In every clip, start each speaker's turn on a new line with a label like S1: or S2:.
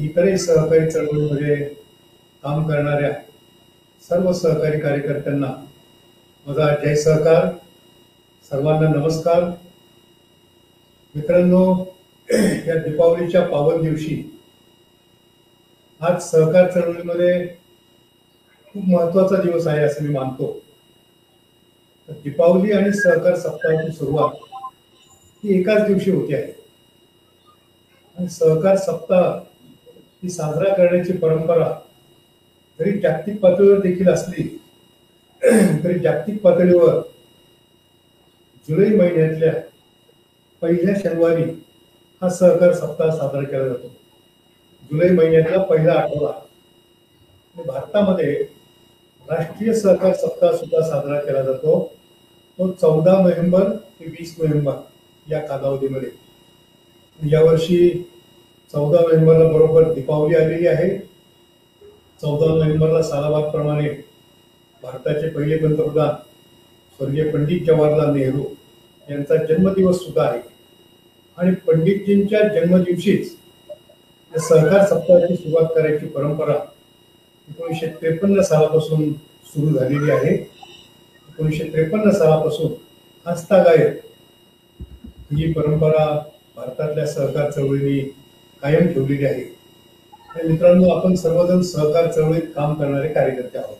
S1: इतरही सहकारी चळवळीमध्ये काम करणाऱ्या सर्व सहकारी कार्यकर्त्यांना माझा जय सहकार. सर्वांना नमस्कार. मित्रांनो, या दीपावलीच्या पावन दिवशी आज सहकार चळवळीमध्ये खूप महत्वाचा दिवस आहे असं मी मानतो. दीपावली आणि सहकार सप्ताहाची सुरुवात ही एकाच दिवशी होते आहे आणि सहकार सप्ताह ही साजरा करण्याची परंपरा जरी जागतिक पातळीवर देखील असली तरी जागतिक पातळीवर जुलै महिन्यातल्या पहिल्या शनिवारी हा सहकार सप्ताह साजरा केला जातो. जुलै महिन्यातला पहिला आठवडा. भारतामध्ये राष्ट्रीय सहकार सप्ताह सुद्धा साजरा केला जातो. तो 14 नोव्हेंबर ते 20 नोव्हेंबर या कालावधीमध्ये. यावर्षी 14 नोव्हेंबरला बरोबर दीपावली आलेली आहे. 14 नोव्हेंबरला सालाबादप्रमाणे भारताचे पहिले पंतप्रधान स्वर्गीय पंडित जवाहरलाल नेहरू यांचा जन्मदिवस सुद्धा आहे आणि पंडितजींच्या जन्मदिवशीच सहकार सप्ताहाची सुरुवात करायची परंपरा 1953 सालापासून सुरू झालेली आहे. 1953 सालापासून आजतागायत ही परंपरा भारतातल्या सहकार चळवळीने कायम ठेवलेली आहे. मित्रांनो, आपण सर्वजण सहकार चळवळीत काम करणारे कार्यकर्ते आहोत.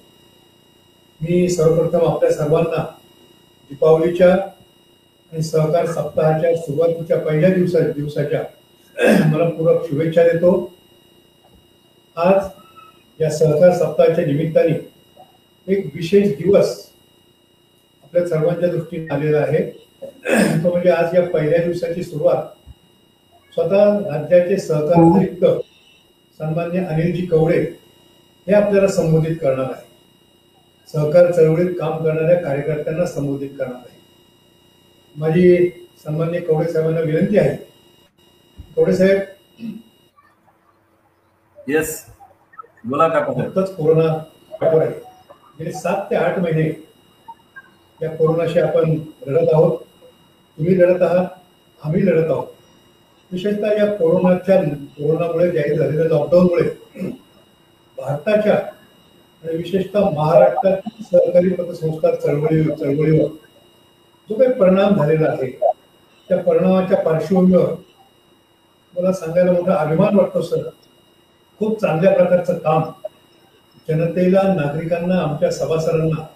S1: मी सर्वप्रथम आपल्या सर्वांना दीपावलीच्या आणि सहकार सप्ताहाच्या सुरुवातीच्या पहिल्या दिवसाच्या मला पूरक शुभेच्छा देतो. आज या सहकार सप्ताहाच्या निमित्ताने एक विशेष दिवस आपल्या सर्वांच्या दृष्टीने आलेला आहे. तो म्हणजे आज या पहिल्या दिवसाची सुरुवात स्वतः राज्याचे सहकार आयुक्त सन्मान्य अनिलजी कवडे हे आपल्याला संबोधित करणार आहे. सहकार चळवळीत काम करणाऱ्या कार्यकर्त्यांना संबोधित करणार आहे. माझी सन्मान्य कवडे साहेबांना विनंती आहे. कवडे साहेब.
S2: येस, बोला.
S1: नुकतंच कोरोना आहे. गेले 7 ते 8 महिने या कोरोनाशी आपण लढत आहोत. तुम्ही लढत आहात, आम्ही लढत आहोत. विशेषतः या कोरोनामुळे जाहीर झालेल्या लॉकडाऊनमुळे भारताच्या आणि विशेषतः महाराष्ट्रातील सहकारी पतसंस्था चळवळीवर जो काही परिणाम झालेला आहे त्या परिणामाच्या पार्श्वभूमीवर मला सांगायला मोठा अभिमान वाटतो. सर, खूप चांगल्या प्रकारचं काम जनतेला, नागरिकांना, आमच्या सभासदांना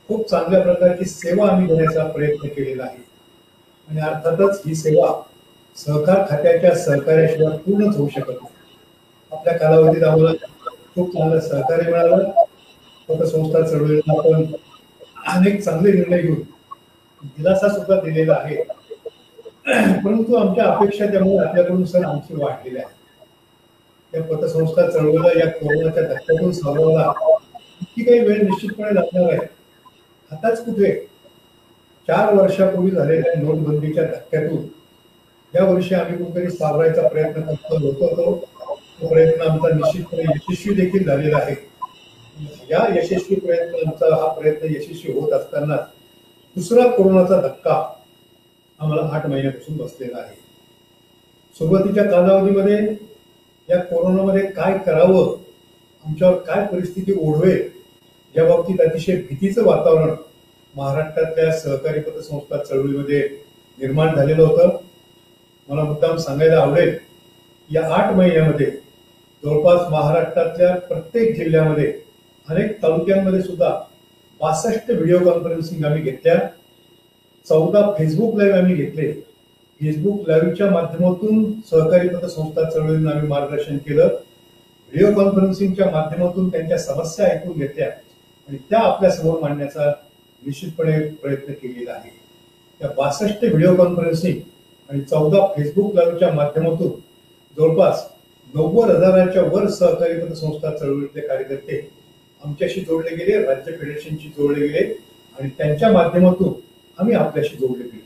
S1: खूप चांगल्या प्रकारची सेवा आम्ही देण्याचा प्रयत्न केलेला आहे आणि अर्थातच ही सेवा सहकार खात्याच्या सहकार्याशिवाय पूर्णच होऊ शकत नाही. आपल्या कालावधीत आम्हाला खूप चांगलं सहकार्य मिळालं. पतसंस्था चळवळीला आपण अनेक चांगले निर्णय घेऊन दिलासा सुद्धा दिलेला आहे. परंतु आमच्या अपेक्षा त्यामुळे आपल्याकडून सर आणखी वाढलेल्या आहेत. या पतसंस्था चळवळीला या कोरोनाच्या धक्क्यातून सावरायला इतकी काही वेळ निश्चितपणे लागणार आहे. आताच कुठे 4 वर्षापूर्वी झालेल्या नोटबंदीच्या धक्क्यातून या वर्षी आम्ही कुठेतरी सावरायचा प्रयत्न करत होतो. तो प्रयत्न आमचा निश्चितपणे यशस्वी देखील झालेला आहे. या यशस्वी प्रयत्नांचा हा प्रयत्न यशस्वी होत असताना दुसरा कोरोनाचा धक्का आम्हाला 8 महिन्यापासून बसलेला आहे. सुरुवातीच्या कालावधीमध्ये या कोरोनामध्ये काय करावं, आमच्यावर काय परिस्थिती ओढवेल या बाबतीत अतिशय भीतीचं वातावरण महाराष्ट्रातल्या सहकारी पतसंस्था चळवळीमध्ये निर्माण झालेलं होतं. मला मुद्दाम सांगायला आवडेल, या 8 महिन्यामध्ये जवळपास महाराष्ट्रातल्या प्रत्येक जिल्ह्यामध्ये अनेक तालुक्यांमध्ये सुद्धा 62 व्हिडिओ कॉन्फरन्सिंग आम्ही घेतल्या. 14 फेसबुक लाईव्ह आम्ही घेतले. फेसबुक लाईव्हच्या माध्यमातून सहकारी पतसंस्था चळवळींना आम्ही मार्गदर्शन केलं. व्हिडिओ कॉन्फरन्सिंगच्या माध्यमातून त्यांच्या समस्या ऐकून घेतल्या आणि त्या आपल्या समोर मांडण्याचा निश्चितपणे प्रयत्न केलेला आहे. त्या 62 व्हिडिओ कॉन्फरन्सिंग आणि 14 फेसबुक लाईव्हच्या माध्यमातून जवळपास 90,000च्या वर सहकारी पतसंस्था चळवळीतले कार्यकर्ते आमच्याशी जोडले गेले, राज्य फेडरेशनशी जोडले गेले आणि त्यांच्या माध्यमातून आम्ही आपल्याशी जोडले गेले.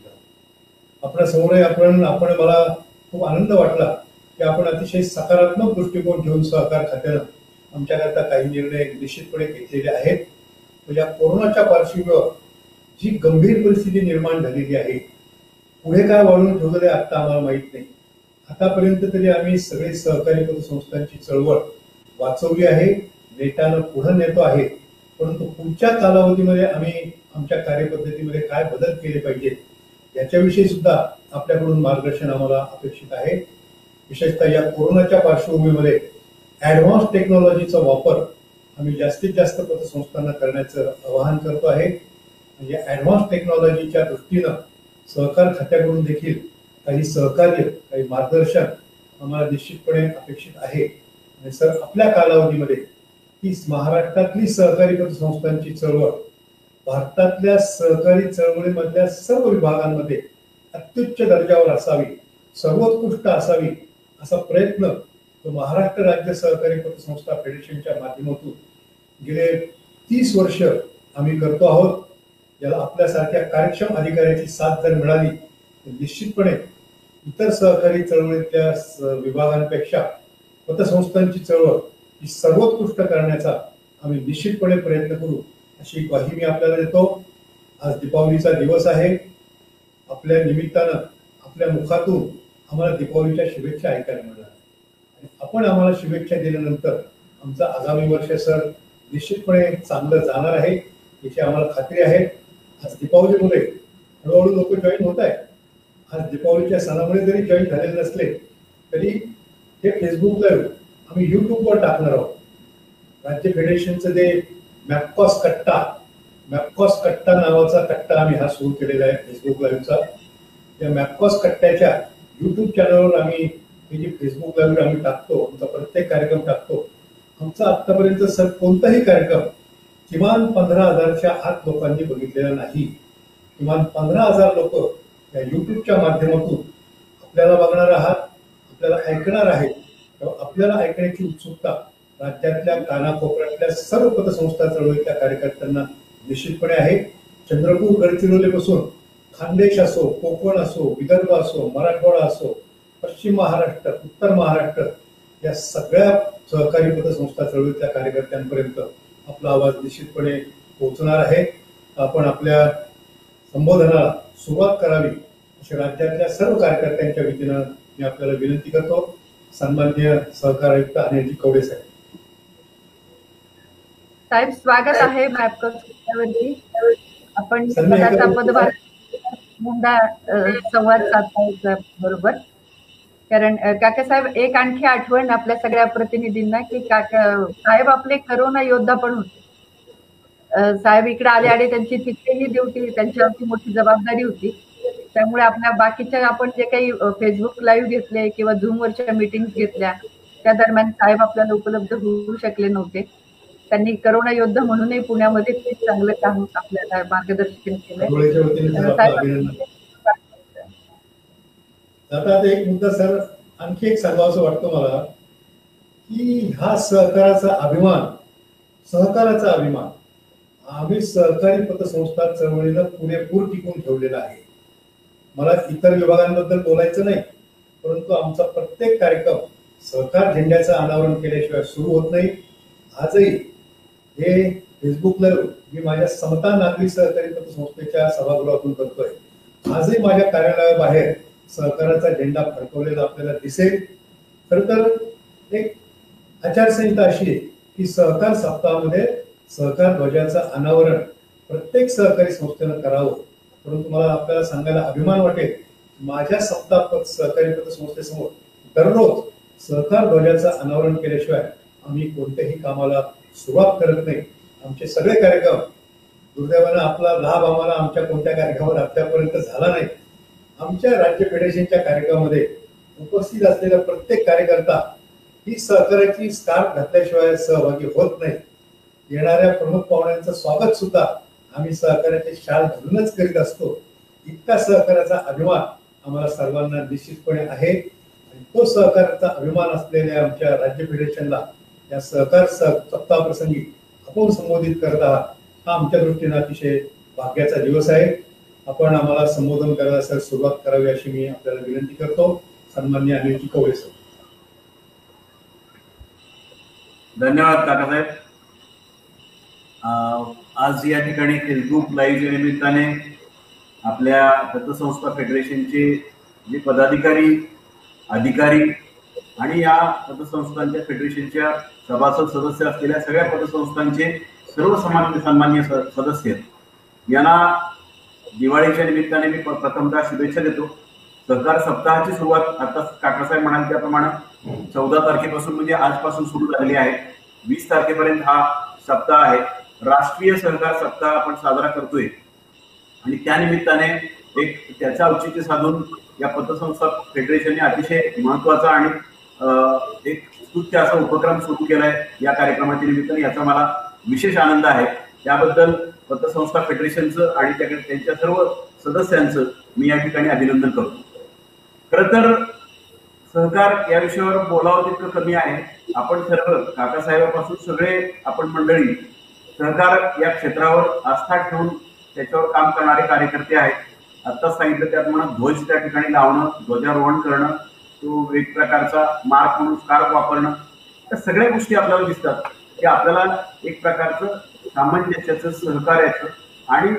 S1: आपल्या समोर आपण मला खूप आनंद वाटला की आपण अतिशय सकारात्मक दृष्टिकोन ठेवून सहकार खात्यानं आमच्याकरता काही निर्णय निश्चितपणे घेतलेले आहेत. या कोरोनाच्या पार्श्वभूमीवर जी गंभीर परिस्थिती निर्माण झालेली आहे, पुढे काय वाढून ठेवलेलं आहे आता आम्हाला माहित नाही. आतापर्यंत तरी आम्ही सगळे सहकारी पतसंस्थांची चळवळ वाचवली आहे, नेटानं पुढे नेतो आहे. परंतु पुढच्या कालावधीमध्ये आम्ही आमच्या कार्यपद्धतीमध्ये काय बदल केले पाहिजेत याच्याविषयी सुद्धा आपल्याकडून मार्गदर्शन आम्हाला अपेक्षित आहे. विशेषतः या कोरोनाच्या पार्श्वभूमीमध्ये ऍडव्हान्स टेक्नॉलॉजीचा वापर आम्ही जास्तीत जास्त पतसंस्थांना करण्याचं आवाहन करतो आहे. म्हणजे ऍडव्हान्स टेक्नॉलॉजीच्या दृष्टीनं सहकार खात्याकडून देखील काही सहकार्य, काही मार्गदर्शन आम्हाला निश्चितपणे अपेक्षित आहे. आणि सर, आपल्या कालावधीमध्ये ही महाराष्ट्रातली सहकारी पतसंस्थांची चळवळ भारतातल्या सहकारी चळवळीमधल्या सर्व विभागांमध्ये अत्युच्च दर्जावर असावी, सर्वोत्कृष्ट असावी असा प्रयत्न तो महाराष्ट्र राज्य सहकारी पतसंस्था फेडरेशनच्या माध्यमातून गेले 30 वर्ष आम्ही करतो आहोत. याला आपल्यासारख्या कार्यक्षम अधिकाऱ्याची साथ जर मिळाली तर निश्चितपणे इतर सहकारी चळवळीतल्या विभागांपेक्षा पतसंस्थांची चळवळ ही सर्वोत्कृष्ट करण्याचा आम्ही निश्चितपणे प्रयत्न करू, अशी ग्वाही मी आपल्याला देतो. आज दीपावलीचा दिवस आहे. आपल्या निमित्तानं आपल्या मुखातून आम्हाला दीपावलीच्या शुभेच्छा ऐकायला मिळणार. आपण आम्हाला शुभेच्छा दिल्यानंतर आमचं आगामी वर्ष सर निश्चितपणे चांगलं जाणार आहे याची आम्हाला खात्री आहे. आज दीपावलीमुळे हळूहळू लोक जॉईन होत आहेत. आज दीपावलीच्या सणामुळे जरी जॉईन झालेले नसले तरी हे फेसबुक लाईव्ह आम्ही युट्यूबवर टाकणार आहोत. राज्य फेडरेशनचं जे मॅपकॉस कट्टा नावाचा कट्टा आम्ही हा सुरू केलेला आहे फेसबुक लाईव्हचा. या मॅपकॉस कट्ट्याच्या युट्यूब चॅनलवर आम्ही हे जे फेसबुक लाईव्ह आम्ही टाकतो, आमचा प्रत्येक कार्यक्रम टाकतो. आमचा आतापर्यंत सर कोणताही कार्यक्रम किमान 15,000च्या आत लोकांनी बघितलेला नाही. किमान 15,000 लोक या युट्यूबच्या माध्यमातून आपल्याला बघणार आहात, आपल्याला ऐकणार आहेत. आपल्याला ऐकण्याची उत्सुकता राज्यातल्या कानाकोपऱ्यातल्या सर्व पतसंस्था चळवळीतल्या कार्यकर्त्यांना निश्चितपणे आहे. चंद्रपूर गडचिरोलीपासून खानदेश असो, कोकण असो, विदर्भ असो, मराठवाडा असो, पश्चिम महाराष्ट्र, उत्तर महाराष्ट्र या सगळ्या सहकारी पतसंस्था चळवळीतल्या कार्यकर्त्यांपर्यंत आपला आवाज निश्चितपणे पोहोचणार आहे. आपण आपल्या संबोधनाला सुरुवात करावी अशी राज्यातल्या सर्व कार्यकर्त्यांच्या वतीनं मी आपल्याला विनंती करतो. सन्माननीय सहकार आयुक्त अनिलजी कवडे साहेब.
S3: साहेब, स्वागत आहे मॅपकॉस कट्ट्यावरती. आपण पदाचा पदभार मुंडा संवाद साधताय बरोबर. कारण काका साहेब, एक आणखी आठवण आपल्या सगळ्या प्रतिनिधींना की काका साहेब आपले करोना योद्धा पण होते. साहेब इकडे आले आणि त्यांची तिथेही ड्युटी, त्यांच्यावरती मोठी जबाबदारी होती. त्यामुळे आपल्या बाकीच्या आपण जे काही फेसबुक लाईव्ह घेतले किंवा झूमवरच्या मीटिंग घेतल्या त्या दरम्यान साहेब आपल्याला उपलब्ध होऊ शकले नव्हते. त्यांनी करोना योद्धा म्हणूनही पुण्यामध्ये खूप चांगलं काम आपल्याला मार्गदर्शन केलं.
S1: आता एक मुद्दा सर आणखी एक सांगावं वाटतं मला की हा सहकाराचा अभिमान आम्ही सहकारी पतसंस्था चळवळीनं पुरेपूर टिकून ठेवलेला आहे. मला इतर विभागांबद्दल बोलायचं नाही, परंतु आमचा प्रत्येक कार्यक्रम सहकार झेंड्याचं अनावरण केल्याशिवाय सुरू होत नाही. आजही हे फेसबुक लाईव्ह मी माझ्या समता नागरी सहकारी पतसंस्थेच्या सभागृहातून करतोय. आजही माझ्या कार्यालयाबाहेर सहकाराचा झेंडा फडकवलेला आपल्याला दिसेल. खर तर एक आचारसंहिता अशी आहे की सहकार सप्ताहामध्ये सहकार ध्वजाचं अनावरण प्रत्येक सहकारी संस्थेनं करावं. परंतु मला आपल्याला सांगायला अभिमान वाटेल, माझ्या सप्ताह सहकारी पतसंस्थेसमोर दररोज सहकार ध्वजाचं अनावरण केल्याशिवाय आम्ही कोणत्याही कामाला सुरुवात करत नाही. आमचे सगळे कार्यक्रम दुर्दैवानं आपला लाभ आम्हाला आमच्या कोणत्या कार्यक्रमात आतापर्यंत झाला नाही. आमच्या राज्य फेडरेशनच्या कार्यक्रमामध्ये उपस्थित असलेला प्रत्येक कार्यकर्ता ही सहकार्याची स्कार्फ घातल्याशिवाय सहभागी होत नाही. येणाऱ्या प्रमुख पाहुण्यांचं स्वागत सुद्धा आम्ही सहकार्याचे शाल घालूनच करीत असतो. इतका सहकार्याचा अभिमान आम्हाला सर्वांना निश्चितपणे आहे. आणि तो सहकार्याचा अभिमान असलेल्या आमच्या राज्य फेडरेशनला या सहकार सप्ताहाप्रसंगी आपण संबोधित करत आहात हा आमच्या दृष्टीने अतिशय भाग्याचा दिवस आहे. आपण आम्हाला संबोधन करायला सर सुरुवात करावी अशी मी आपल्याला विनंती करतो. सन्माननीय अनिलजी कवडे सर.
S2: धन्यवाद काकासाहेब. आज या ठिकाणी फेसबुक लाईव्हच्या निमित्ताने आपल्या पतसंस्था फेडरेशनचे जे पदाधिकारी अधिकारी आणि या पतसंस्थांच्या फेडरेशनच्या सभासद सदस्य असलेल्या सगळ्या पतसंस्थांचे सर्व सन्मान्य सदस्य यांना दिवाळीच्या निमित्ताने मी प्रथमतः शुभेच्छा देतो. सहकार सप्ताहाची सुरुवात आता काकासाहेब म्हणाले त्याप्रमाणे 14 तारखेपासून म्हणजे आजपासून सुरू झालेली आहे. 20 तारखेपर्यंत हा सप्ताह आहे. राष्ट्रीय सहकार सप्ताह आपण साजरा करतोय आणि त्या निमित्ताने एक त्याचा औचित्य साधून या पतसंस्था फेडरेशनने अतिशय महत्वाचा आणि एक स्तुत्य असा उपक्रम सुरू केलाय या कार्यक्रमाच्या निमित्ताने. याचा मला विशेष आनंद आहे. त्याबद्दल पतसंस्था फेडरेशनचं आणि त्यांच्या सर्व सदस्यांचं मी या ठिकाणी अभिनंदन करतो. खरं तर सहकार या विषयावर बोलावं तितकं कमी आहे. आपण सर्व काकासाहेबांपासून सगळे आपण मंडळी सहकार या क्षेत्रावर आस्था ठेवून त्याच्यावर काम करणारे कार्यकर्ते आहेत. आत्ताच सांगितलं त्याप्रमाणे ध्वज त्या ठिकाणी लावणं, ध्वजारोहण करणं, तो एक प्रकारचा मार्क म्हणून स्कार्फ वापरणं, त्या सगळ्या गोष्टी आपल्याला दिसतात की आपल्याला एक प्रकारचं सामंजस्याचं, सहकार्याचं आणि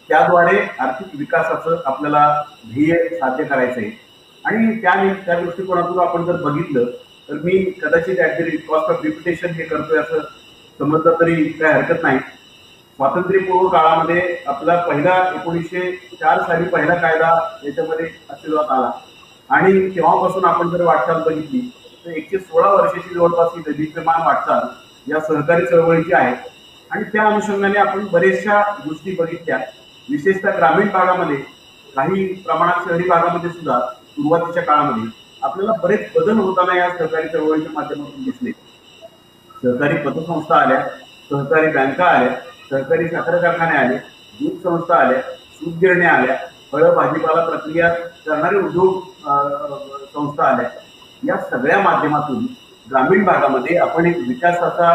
S2: त्याद्वारे आर्थिक विकासाचं आपल्याला ध्येय साध्य करायचं आहे. आणि त्या दृष्टिकोनातून आपण जर बघितलं तर मी कदाचित ऍट द कॉस्ट ऑफ रिप्युटेशन हे करतोय असं समजलं तरी काय हरकत नाही. स्वातंत्र्यपूर्व काळामध्ये आपला पहिला 1904 साली पहिला कायदा याच्यामध्ये अस्तित्वात आला आणि तेव्हापासून आपण जर वाटचाल बघितली तर 116 वर्षाची जवळपास ही दैदिप्यमान वाटचाल या सहकारी चळवळीची आहे. आणि त्या अनुषंगाने आपण बरेचशा गोष्टी बघितल्या. विशेषतः ग्रामीण भागामध्ये, काही प्रमाणात शहरी भागामध्ये सुद्धा सुरुवातीच्या काळामध्ये आपल्याला बरेच बदल होताना या सहकारी चळवळीच्या माध्यमातून दिसले. सहकारी पतसंस्था आल्या, सहकारी बँका आल्या, सहकारी साखर कारखाने आले, दूध संस्था आल्या, सूत गिरण्या आल्या, फळं भाजीपाला प्रक्रिया करणारे उद्योग संस्था आल्या. या सगळ्या माध्यमातून ग्रामीण भागामध्ये आपण एक विकासाचा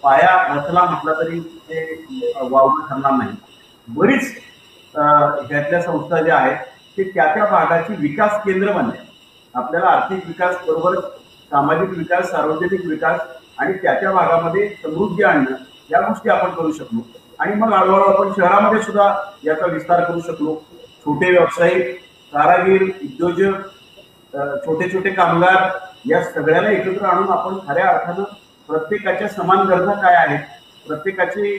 S2: पाया रचला म्हटला तरी ते वावगं ठरणार नाही. बरीच ह्यातल्या संस्था ज्या आहेत ते त्या भागाची विकास केंद्र बनल्या. आपल्याला आर्थिक विकास बरोबरच सामाजिक विकास, सार्वजनिक विकास आणि त्या भागामध्ये समृद्धी आणणं या गोष्टी आपण करू शकलो. आणि मग हळूहळू आपण शहरामध्ये सुद्धा याचा विस्तार करू शकलो. छोटे व्यावसायिक, कारागीर, उद्योजक, छोटे छोटे कामगार या सगळ्याला एकत्र आणून आपण खऱ्या अर्थानं प्रत्येकाच्या समान गरजा काय आहेत, प्रत्येकाची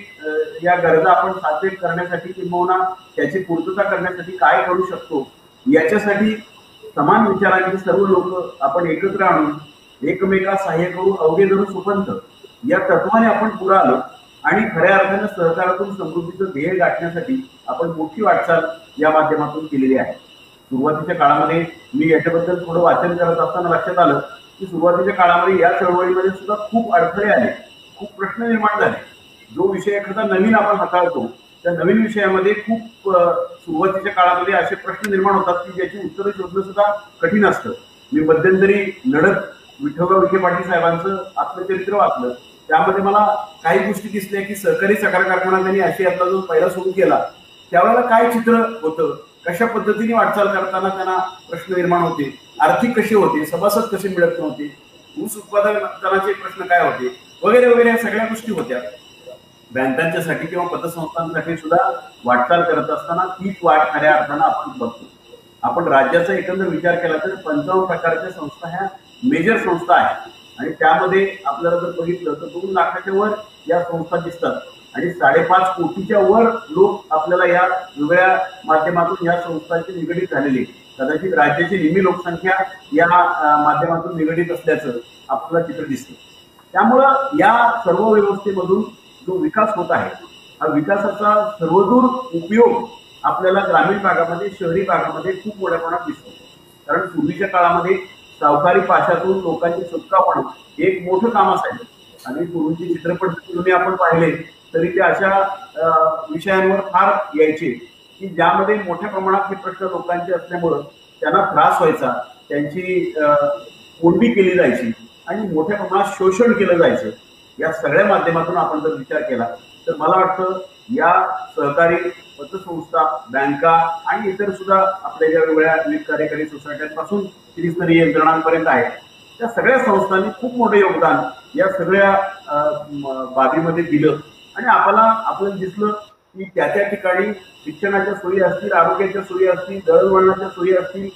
S2: या गरजा आपण साध्य करण्यासाठी किंवा त्याची पूर्तता करण्यासाठी काय करू शकतो याच्यासाठी समान विचारांचे सर्व लोक आपण एकत्र आणून एकमेका सहाय्य करू अवघे धरून सुपंथ या तत्वाने आपण पुढे आलो आणि खऱ्या अर्थानं सहकारातून समृद्धीचं ध्येय गाठण्यासाठी आपण मोठी वाटचाल या माध्यमातून केलेली आहे. सुरुवातीच्या काळामध्ये मी याच्याबद्दल थोडं वाचन करत असताना लक्षात आलं की सुरुवातीच्या काळामध्ये या चळवळीमध्ये सुद्धा खूप अडथळे आले, खूप प्रश्न निर्माण झाले. जो विषय एखादा नवीन आपण हाताळतो त्या नवीन विषयामध्ये खूप सुरुवातीच्या काळामध्ये असे प्रश्न निर्माण होतात की ज्याची उत्तरं शोधणं सुद्धा कठीण असतं. मी मध्यंतरी लढत विठ्ठलराव विखे पाटील साहेबांचं आत्मचरित्र वाचलं. त्यामध्ये मला काही गोष्टी दिसल्या की सहकारी साखर कारखाना त्यांनी आशियातला जो पहिला सुरू केला त्यावेळेला काय चित्र होतं, कशा पद्धतीने वाटचाल करताना त्यांना प्रश्न निर्माण होते, आर्थिक कसे होते, सभासद कसे मिळत नव्हते, ऊस उत्पादनाचे प्रश्न काय होते वगैरे वगैरे या सगळ्या गोष्टी होत्या. बँकांच्यासाठी किंवा पतसंस्थांसाठी सुद्धा वाटचाल करत असताना तीच वाट खऱ्या अर्थानं आपण बघतो. आपण राज्याचा एकंदर विचार केला तर 55 प्रकारच्या संस्था ह्या मेजर संस्था आहेत आणि त्यामध्ये आपल्याला जर बघितलं तर 2 लाखाच्या वर या संस्था दिसतात आणि 5.5 कोटीच्या वर लोक आपल्याला या वेगळ्या माध्यमातून या संस्थांशी निगडीत झालेले. कदाचित राज्याची निम्मी लोकसंख्या या माध्यमातून निगडीत असल्याचं आपल्याला चित्र दिसतं. त्यामुळं या सर्व व्यवस्थेमधून जो विकास होत आहे हा विकासाचा सर्वदूर उपयोग आपल्याला ग्रामीण भागामध्ये, शहरी भागामध्ये खूप मोठ्या प्रमाणात दिसतो. कारण पूर्वीच्या काळामध्ये सावकारी पाशातून लोकांची सुटका होणं हे एक मोठं काम असायचं आणि पूर्वीचे चित्रपट तुम्ही आपण पाहिले तरी ते अशा विषयांवर फार यायचे की ज्यामध्ये मोठ्या प्रमाणात हे प्रश्न लोकांचे असल्यामुळं त्यांना त्रास व्हायचा, त्यांची कोंडी केली जायची आणि मोठ्या प्रमाणात शोषण केलं जायचं. या सगळ्या माध्यमातून आपण जर विचार केला तर मला वाटतं या सहकारी पतसंस्था, बँका आणि इतर सुद्धा आपल्या ज्या वेगळ्या विविध कार्यकारी सोसायट्यांपासून त्रिस्तरीय यंत्रणांपर्यंत आहेत त्या सगळ्या संस्थांनी खूप मोठं योगदान या सगळ्या बाबीमध्ये दिलं आणि आपल्याला दिसलं की त्या ठिकाणी शिक्षणाच्या सोयी असतील, आरोग्याच्या सोयी असतील, दळणवळणाच्या सोयी असतील,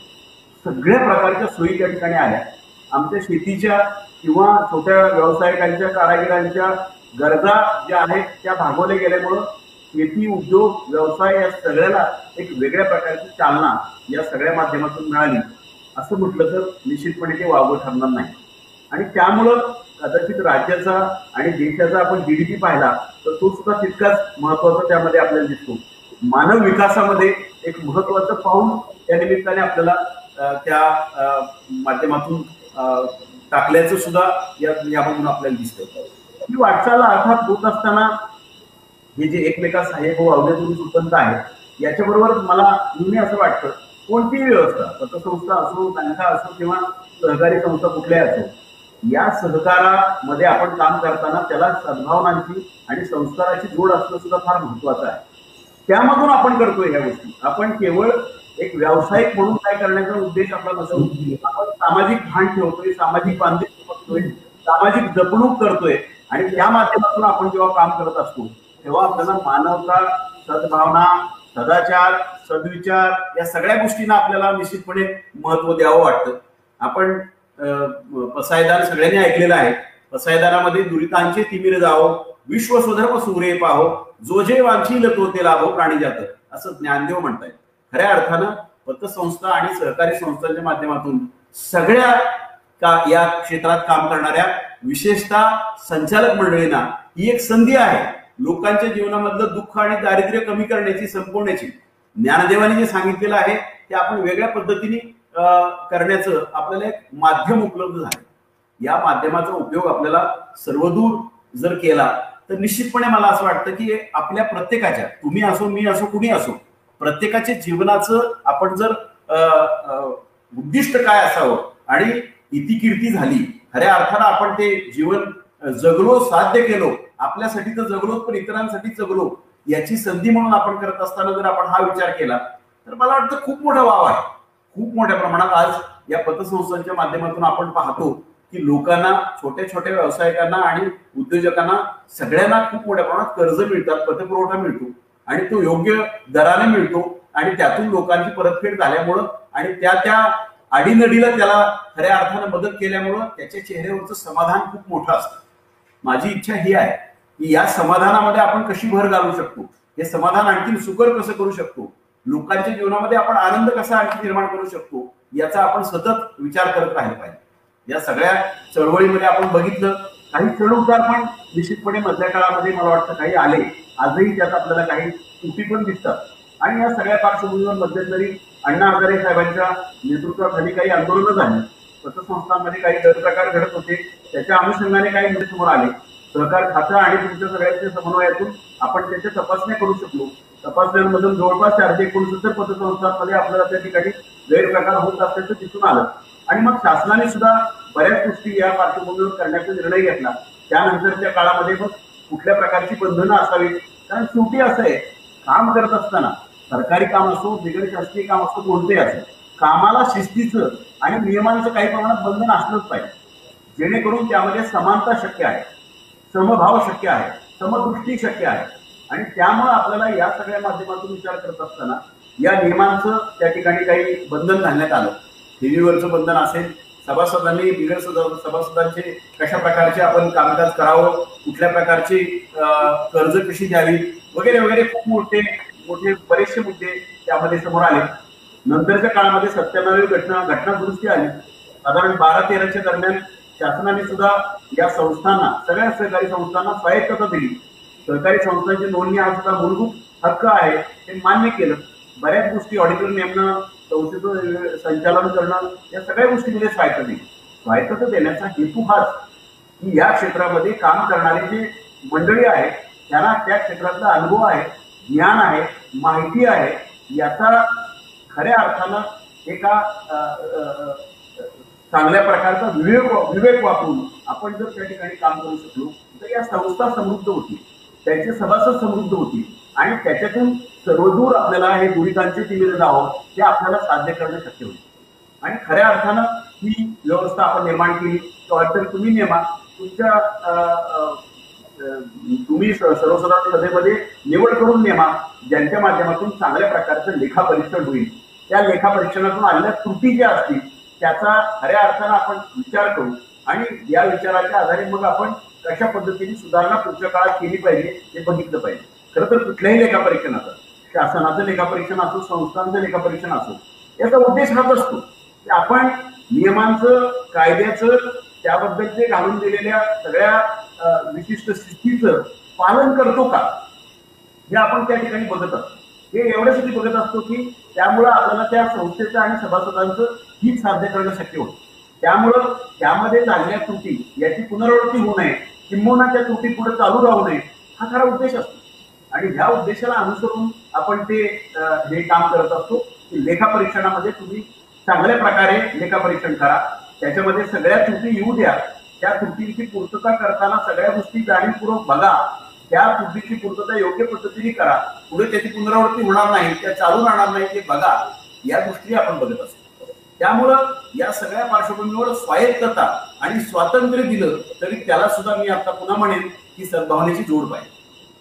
S2: सगळ्या प्रकारच्या सोयी त्या ठिकाणी आल्या. आमच्या शेतीच्या किंवा छोट्या व्यावसायिकांच्या कारागिरांच्या गरजा ज्या आहेत त्या भागवल्या गेल्यामुळं शेती उद्योग व्यवसाय या सगळ्याला एक वेगळ्या प्रकारची चालना या सगळ्या माध्यमातून मिळाली असं म्हटलं तर निश्चितपणे ते वावगं ठरणार नाही. आणि त्यामुळं कदाचित राज्याचा आणि देशाचा आपण जीडीपी पाहिला तर तो सुद्धा तितकाच महत्वाचा त्यामध्ये आपल्याला दिसतो. मानव विकासामध्ये एक महत्वाचं पाऊल त्या निमित्ताने आपल्याला त्या माध्यमातून टाकल्याचं सुद्धा यामधून आपल्याला दिसतं. ही वाटचाल अर्थात होत असताना हे जे एकमेका सहाय्यक व अवघडून स्वतंत्र आहेत याच्याबरोबर मला नेहमी असं वाटतं कोणतीही व्यवस्था पतसंस्था असो बँका असो किंवा सहकारी संस्था कुठल्याही असो या सहकारामध्ये आपण काम करताना त्याला सद्भावनांची आणि संस्काराची जोड असणं सुद्धा फार महत्वाचं आहे. त्यामधून आपण करतोय ह्या गोष्टी. आपण केवळ एक व्यावसायिक म्हणून काय करण्याचा उद्देश आपला नसून आपण सामाजिक भान ठेवतोय, सामाजिक बांधिलकी बघतोय, सामाजिक जपणूक करतोय आणि त्या माध्यमातून आपण जेव्हा काम करत असतो तेव्हा आपल्याला मानवता, सद्भावना, सदाचार, सद्विचार या सगळ्या गोष्टींना आपल्याला निश्चितपणे महत्व द्यावं वाटतं. आपण पसायदान सगळ्यांनी ऐकलेलं आहे. पसायदानामध्ये दुरितांचे तिमिर जावो, विश्व स्वधर्म सूर्य पाहो, जो जे वांछील तो ते लाभो प्राणी जात असं ज्ञानदेव म्हणतायत. खऱ्या अर्थानं पतसंस्था आणि सहकारी संस्थांच्या माध्यमातून सगळ्या या क्षेत्रात काम करणाऱ्या विशेषतः संचालक मंडळींना ही एक संधी आहे लोकांच्या जीवनामधलं दुःख आणि दारिद्र्य कमी करण्याची, संपवण्याची. ज्ञानदेवाने जे सांगितलेलं आहे ते आपण वेगळ्या पद्धतीने करण्याचं आपल्याला एक माध्यम उपलब्ध झालं. या माध्यमाचा उपयोग आपल्याला सर्वदूर जर केला तर निश्चितपणे मला असं वाटतं की आपल्या प्रत्येकाच्या, तुम्ही असो मी असो कुणी असो, प्रत्येकाच्या जीवनाचं आपण जर उद्दिष्ट काय असावं आणि इतिकीर्ती झाली, खऱ्या अर्थानं आपण ते जीवन जगलो, साध्य केलो, आपल्यासाठी तर जगलोच पण इतरांसाठी जगलो याची संधी म्हणून आपण करत असताना जर आपण हा विचार केला तर मला वाटतं खूप मोठा वाव आहे. खूप मोठ्या प्रमाणात आज या पतसंस्थांच्या माध्यमातून आपण पाहतो की लोकांना, छोट्या छोट्या व्यावसायिकांना आणि उद्योजकांना सगळ्यांना खूप मोठ्या प्रमाणात कर्ज मिळतात, पतपुरवठा मिळतो आणि तो योग्य दराने मिळतो आणि त्यातून लोकांची परतफेड झाल्यामुळं आणि त्या आडीनडीला त्याला खऱ्या अर्थानं मदत केल्यामुळं त्याच्या चेहऱ्यावरचं समाधान खूप मोठं असतं. माझी इच्छा ही आहे की या समाधानामध्ये आपण कशी भर घालू शकतो, हे समाधान आणखी सुकर कसं करू शकतो, लोकांच्या जीवनामध्ये आपण आनंद कसा आणखी निर्माण करू शकतो याचा आपण सतत विचार करत राहिला पाहिजे. या सगळ्या चळवळीमध्ये आपण बघितलं काही चढउतार पण निश्चितपणे मधल्या काळामध्ये मला वाटतं काही आले, आजही त्यात आपल्याला काही त्रुटी पण दिसतात. आणि या सगळ्या पार्श्वभूमीवर मध्यंतरी अण्णा हजारे साहेबांच्या नेतृत्वाखाली काही आंदोलनं झाली, पतसंस्थांमध्ये काही गैरप्रकार घडत होते, त्याच्या अनुषंगाने काही मुद्दे समोर आले. सहकार खातं आणि तुमच्या सगळ्यांच्या समन्वयातून आपण त्याच्या तपासण्या करू शकलो. तपासण्यांमधून जवळपास 469 पतसंस्थांमध्ये आपल्याला त्या ठिकाणी गैरप्रकार होत असल्याचं दिसून आलं आणि मग शासनाने सुद्धा बऱ्याच गोष्टी या पार्श्वभूमीवर करण्याचा निर्णय घेतला. त्यानंतरच्या काळामध्ये मग कुठल्या प्रकारची बंधनं असावीत, कारण शेवटी असं आहे काम करत असताना सरकारी काम असो, बिगर शासकीय काम असो, कोणतेही असो, कामाला शिस्तीचं आणि नियमांचं काही प्रमाणात बंधन असलंच पाहिजे, जेणेकरून त्यामध्ये समानता शक्य आहे, समभाव शक्य आहे, समदृष्टी शक्य आहे. आणि त्यामुळे आपल्याला या सगळ्या माध्यमातून विचार करत असताना या नियमांचं त्या ठिकाणी काही बंधन घालण्यात आलं. टीव्हीवरचं बंधन असेल, सभासदांनी बिगर सभासदांचे कशा प्रकारचे आपण कामकाज करावं, कुठल्या प्रकारची कर्ज कशी द्यावी वगैरे वगैरे खूप मोठे बरेचसे मुद्दे त्यामध्ये समोर आले. नंतरच्या काळामध्ये 97 घटना दुरुस्ती आली. साधारण 12-13च्या दरम्यान शासनाने सुद्धा या संस्थांना, सगळ्या सहकारी संस्थांना स्वायत्तता दिली. सहकारी संस्थांची नोंदणी हा सुद्धा मूलभूत हक्क आहे हे मान्य केलं. बऱ्याच गोष्टी ऑडिटर नेमणं, संस्थेचं संचालन करणं या सगळ्या गोष्टींमध्ये स्वायत्तता दिली. स्वायत्तता देण्याचा हेतू हाच की या क्षेत्रामध्ये काम करणारे जे मंडळी आहेत त्यांना त्या विषयाचा अनुभव आहे, ज्ञान आहे, माहिती आहे, याचा खऱ्या अर्थानं एका चांगल्या प्रकारचा विवेक वापरून आपण जर त्या ठिकाणी काम करू शकलो तर या संस्था समृद्ध होतील, त्यांचे सभासद समृद्ध होतील आणि त्याच्यातून सर्वदूर आपल्याला हे दुरितांचे तिमिर जावं ते आपल्याला साध्य करणं शक्य होईल. आणि खऱ्या अर्थानं ही व्यवस्था आपण निर्माण केली तर तुम्ही नेमा तुमच्या तुम्ही सर्वसाधारण सभेमध्ये निवड करून नेमा, ज्यांच्या माध्यमातून चांगल्या प्रकारचं लेखापरीक्षण होईल. त्या लेखापरीक्षणातून आलेल्या त्रुटी ज्या असतील त्याचा खऱ्या अर्थानं आपण विचार करू आणि या विचाराच्या आधारे मग आपण कशा पद्धतीने सुधारणा पुढच्या काळात केली पाहिजे हे बघितलं पाहिजे. खरं तर कुठल्याही लेखापरीक्षण असतं, शासनाचं लेखापरीक्षण असो, संस्थांचं लेखापरीक्षण असो, याचा उद्देश हाच असतो की आपण नियमांचं, कायद्याचं, त्याबद्दलचे घालून दिलेल्या सगळ्या विशिष्ट शिस्तीचं पालन करतो का हे आपण त्या ठिकाणी बघत असतो. हे एवढ्यासाठी बघत असतो की त्यामुळं आपल्याला त्या संस्थेचं आणि सभासदांचं हित साध्य करणं शक्य होतं. त्यामुळं त्यामध्ये झालेल्या त्रुटी याची पुनरावृत्ती होऊ नये, किंबहुना त्या त्रुटी पुढे चालू राहू नये, हा खरा उद्देश असतो. आणि ह्या उद्देशाला अनुसरून आपण हे काम करत असतो की लेखापरीक्षणामध्ये तुम्ही चांगल्या प्रकारे लेखापरीक्षण करा, त्याच्यामध्ये सगळ्या त्रुटी येऊ द्या, त्या त्रुटींची पूर्तता करताना सगळ्या गोष्टी जाणीवपूर्वक बघा, त्या त्रुटीची पूर्तता योग्य पद्धतीने करा, पुढे त्याची पुनरावृत्ती होणार नाही, त्या चालू राहणार नाही ते बघा, या गोष्टी आपण बघत असतो. त्यामुळं या सगळ्या पार्श्वभूमीवर स्वायत्तता आणि स्वातंत्र्य दिलं तरी त्याला सुद्धा मी आता पुन्हा म्हणेन की सद्भावनेची जोड पाहिजे,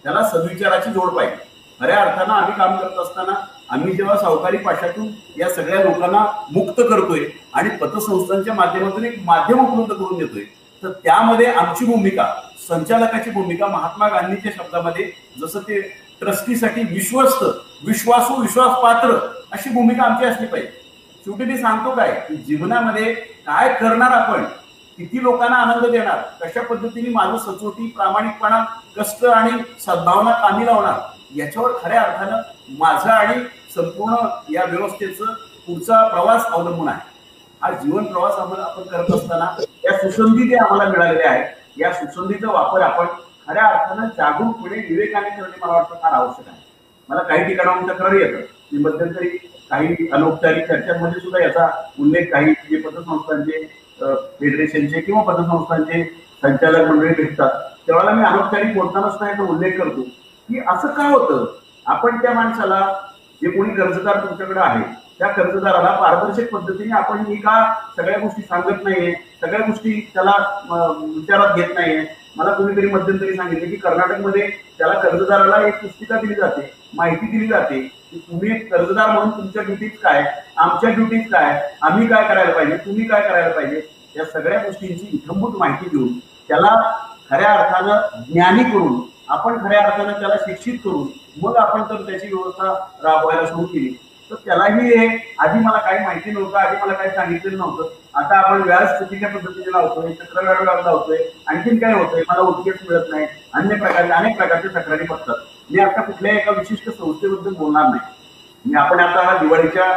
S2: त्याला सद्विचाराची जोड पाहिजे. खऱ्या अर्थानं आम्ही काम करत असताना आम्ही जेव्हा सावकारी पाशातून या सगळ्या लोकांना मुक्त करतोय आणि पतसंस्थांच्या माध्यमातून एक माध्यम उपलब्ध करून देतोय, तर त्यामध्ये आमची भूमिका, संचालकाची भूमिका महात्मा गांधीच्या शब्दामध्ये जसं ते ट्रस्टीसाठी विश्वस्त, विश्वासू, विश्वासपात्र अशी भूमिका आमची असली पाहिजे. शेवटी मी सांगतो काय की जीवनामध्ये काय करणार आपण, किती लोकांना आनंद देणार, कशा पद्धतीने माझं सचोटी, प्रामाणिकपणा, कष्ट आणि सद्भावना कामी लावणार, याच्यावर खऱ्या अर्थानं माझा आणि संपूर्ण या व्यवस्थेचं पुढचा प्रवास अवलंबून आहे. हा जीवन प्रवास आपण करत असताना या सुसंधी जे आम्हाला मिळालेल्या आहेत, या सुसंधीचा वापर आपण खऱ्या अर्थानं जागरूकपणे, विवेकाने करणे मला वाटतं फार आवश्यक आहे. मला काही ठिकाणाहून तक्रार येतं की मध्यंतरी काही अनौपचारिक चर्चांमध्ये सुद्धा याचा उल्लेख काही जे पतसंस्थांचे फेडरेशनचे किंवा पतसंस्थांचे संचालक मंडळी भेटतात त्यावेळेला मी अनौपचारिक बोलताना सुद्धा याचा उल्लेख करतो की असं काय होतं, आपण त्या माणसाला, जे कोणी कर्जदार तुमच्याकडे आहे त्या कर्जदाराला पारदर्शक पद्धतीने आपण ही का सगळ्या गोष्टी सांगत नाहीये, सगळ्या गोष्टी त्याला विचारात घेत नाहीये. मला कोणीतरी मध्यंतरी सांगितले की कर्नाटकमध्ये त्याला कर्जदाराला एक पुस्तिका दिली जाते, माहिती दिली जाते की तुम्ही कर्जदार म्हणून तुमच्या ड्युटीज काय, आमच्या ड्युटीज काय, आम्ही काय करायला पाहिजे, तुम्ही काय करायला पाहिजे, या सगळ्या गोष्टींची इत्थंभूत माहिती देऊन त्याला खऱ्या अर्थानं ज्ञानी करून, आपण खऱ्या अर्थानं त्याला शिक्षित करून मग आपण तर त्याची व्यवस्था राबवायला सुरू केली. तर त्यालाही हे आधी मला काही माहिती नव्हतं, आधी मला काही सांगितलेलं नव्हतं, आता आपण व्याज चुकीच्या पद्धतीने लावतोय, चक्रवाढ व्याज लावतोय, आणखीन काय होतंय, मला ओटीएस मिळत नाही, अनेक प्रकारच्या तक्रारी बघतात. मी आता कुठल्याही एका विशिष्ट संस्थेबद्दल बोलणार नाही. मी आपण आता दिवाळीच्या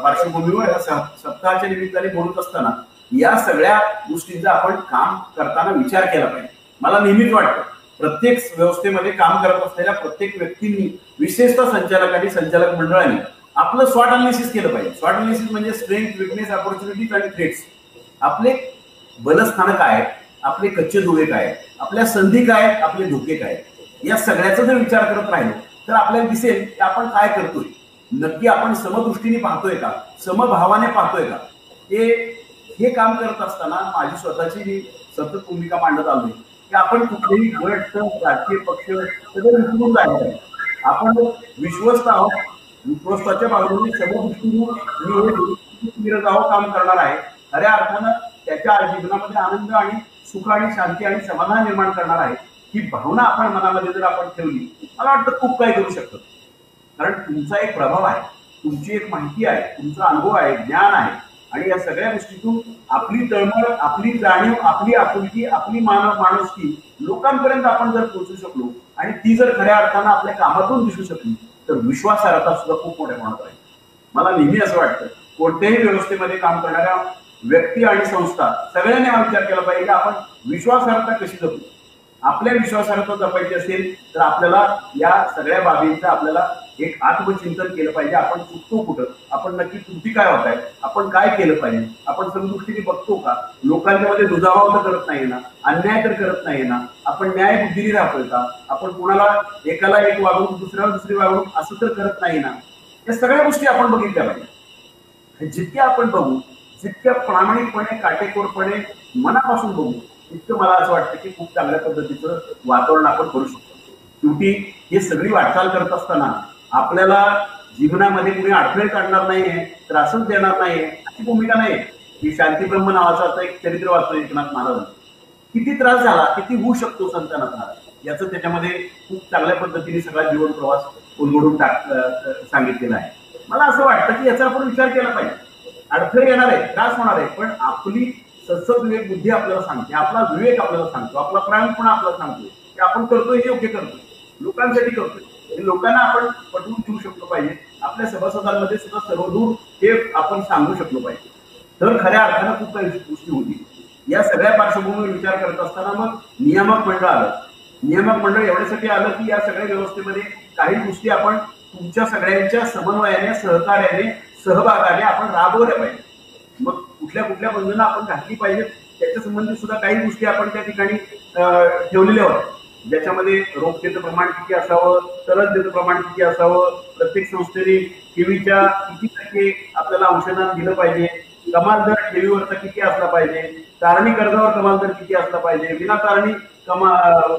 S2: पार्श्वभूमीवर सप्ताहाच्या निमित्ताने बोलत असताना या सगळ्या गोष्टींचा आपण काम करताना विचार केला पाहिजे. मला नेहमीच वाटतं प्रत्येक व्यवस्थेमध्ये काम करत असलेल्या प्रत्येक व्यक्तींनी, विशेषतः संचालकांनी, संचालक मंडळांनी आपलं स्वॉट अनालिसिस केलं पाहिजे. स्वॉट अनालिसिस म्हणजे स्ट्रेंथ, विकनेस, ऑपॉर्च्युनिटीज आणि थ्रेट्स. आपले बलस्थानं काय आहेत, आपले कच्चे दुवे काय आहेत, आपल्या संधी काय आहेत, आपले धोके काय आहेत, या सगळ्याचा जर विचार करत राहिलो तर आपल्याला दिसेल की आपण काय करतोय, नक्की आपण समदृष्टीने पाहतोय का, समभावाने पाहतोय का. हे काम करत असताना माझी स्वतःची मी सतत भूमिका मांडत आलोय की आपण कुठलेही गट, राजकीय पक्ष सगळं विसरून जायचं. आपण विश्वस्त आहोत, विश्वस्ताच्या बाजूने समदृष्टीने काम करणार आहे, खऱ्या अर्थानं त्याच्या जीवनामध्ये आनंद आणि सुख आणि शांती आणि समाधान निर्माण करणार आहे. ही भावना आपण मनामध्ये जर आपण ठेवली, मला वाटतं खूप काही करू शकतो. कारण तुमचा एक प्रभाव आहे, तुमची एक माहिती आहे, तुमचा अनुभव आहे, ज्ञान आहे, आणि या सगळ्या गोष्टीतून आपली तळमळ, आपली जाणीव, आपली आपुलकी, आपली माणुसकी लोकांपर्यंत आपण जर पोहोचू शकलो आणि ती जर खऱ्या अर्थानं आपल्या कामातून दिसू शकली तर विश्वासार्हता सुद्धा खूप मोठ्या प्रमाणात राहील. मला नेहमी असं वाटतं कोणत्याही व्यवस्थेमध्ये काम करणाऱ्या व्यक्ती आणि संस्था सगळ्यांनी हा विचार केला पाहिजे की आपण विश्वासार्हता कशी जपू. आपल्या विश्वासार्हता जपायची असेल तर आपल्याला या सगळ्या बाबींचं आपल्याला एक आत्मचिंतन केलं पाहिजे. आपण चुकतो कुठं, आपण नक्की त्रुटी काय होत आहे, आपण काय केलं पाहिजे, आपण समदृष्टीने बघतो का, लोकांच्या मध्ये दुजाभाव तर करत नाही ना, अन्याय तर करत नाही ना, आपण न्याय बुद्धीने राहतोय का, आपण कोणाला एकाला एक वागणूक दुसऱ्याला दुसरी वागणूक असं तर करत नाही ना. या सगळ्या गोष्टी आपण बघितल्या पाहिजे. जितक्या आपण बघू, जितक्या प्रामाणिकपणे, काटेकोरपणे, मनापासून बघू, इतकं मला असं वाटतं की खूप चांगल्या पद्धतीचं वातावरण आपण करू शकतो. शेवटी हे सगळी वाटचाल करत असताना आपल्याला जीवनामध्ये कुणी अडथळे काढणार नाहीये, त्रासच देणार नाहीये अशी भूमिका नाही. ही शांतीब्रह्म नावाचा आता एक चरित्र वाचतो एकनाथ महाराजांचं. किती त्रास झाला, किती होऊ शकतो संतानात महाराज याचं त्याच्यामध्ये खूप चांगल्या पद्धतीने सगळा जीवन प्रवास उलगडून सांगितलेला आहे. मला असं वाटतं की याचा आपण विचार केला पाहिजे. अडथळे येणार आहे, त्रास होणार आहे, पण आपली सतत विवेक बुद्धी आपल्याला सांगते, आपला विवेक आपल्याला सांगतो, आपला प्राणपणा आपल्याला सांगतो की आपण करतोय हे योग्य करतोय, लोकांसाठी करतोय. लोकांना आपण पटवून ठेवू शकलो पाहिजे. आपल्या सभासदांमध्ये सुद्धा सर्वदूर हे आपण सांगू शकलो पाहिजे. तर खऱ्या अर्थानं खूप काही गोष्टी होती. या सगळ्या पार्श्वभूमीवर विचार करत असताना मग नियामक मंडळ आलं. नियामक मंडळ एवढ्यासाठी आलं की या सगळ्या व्यवस्थेमध्ये काही गोष्टी आपण तुमच्या सगळ्यांच्या समन्वयाने, सहकार्याने, सहभागाने आपण राबवल्या पाहिजे. मग कुठल्या कुठल्या बंधनं आपण घातली पाहिजेत त्याच्या संबंधी सुद्धा काही गोष्टी आपण त्या ठिकाणी ठेवलेल्या होत्या. ज्याच्यामध्ये रोगतेचं प्रमाण किती असावं, तरलतेचं प्रमाण किती असावं, प्रत्येक संस्थेने ठेवीच्या किती टक्के आपल्याला अंशदान दिलं पाहिजे, कमाल दर ठेवीवरचा किती असला पाहिजे, तारणी कर्जावर कमाल दर किती असला पाहिजे, विना तारणी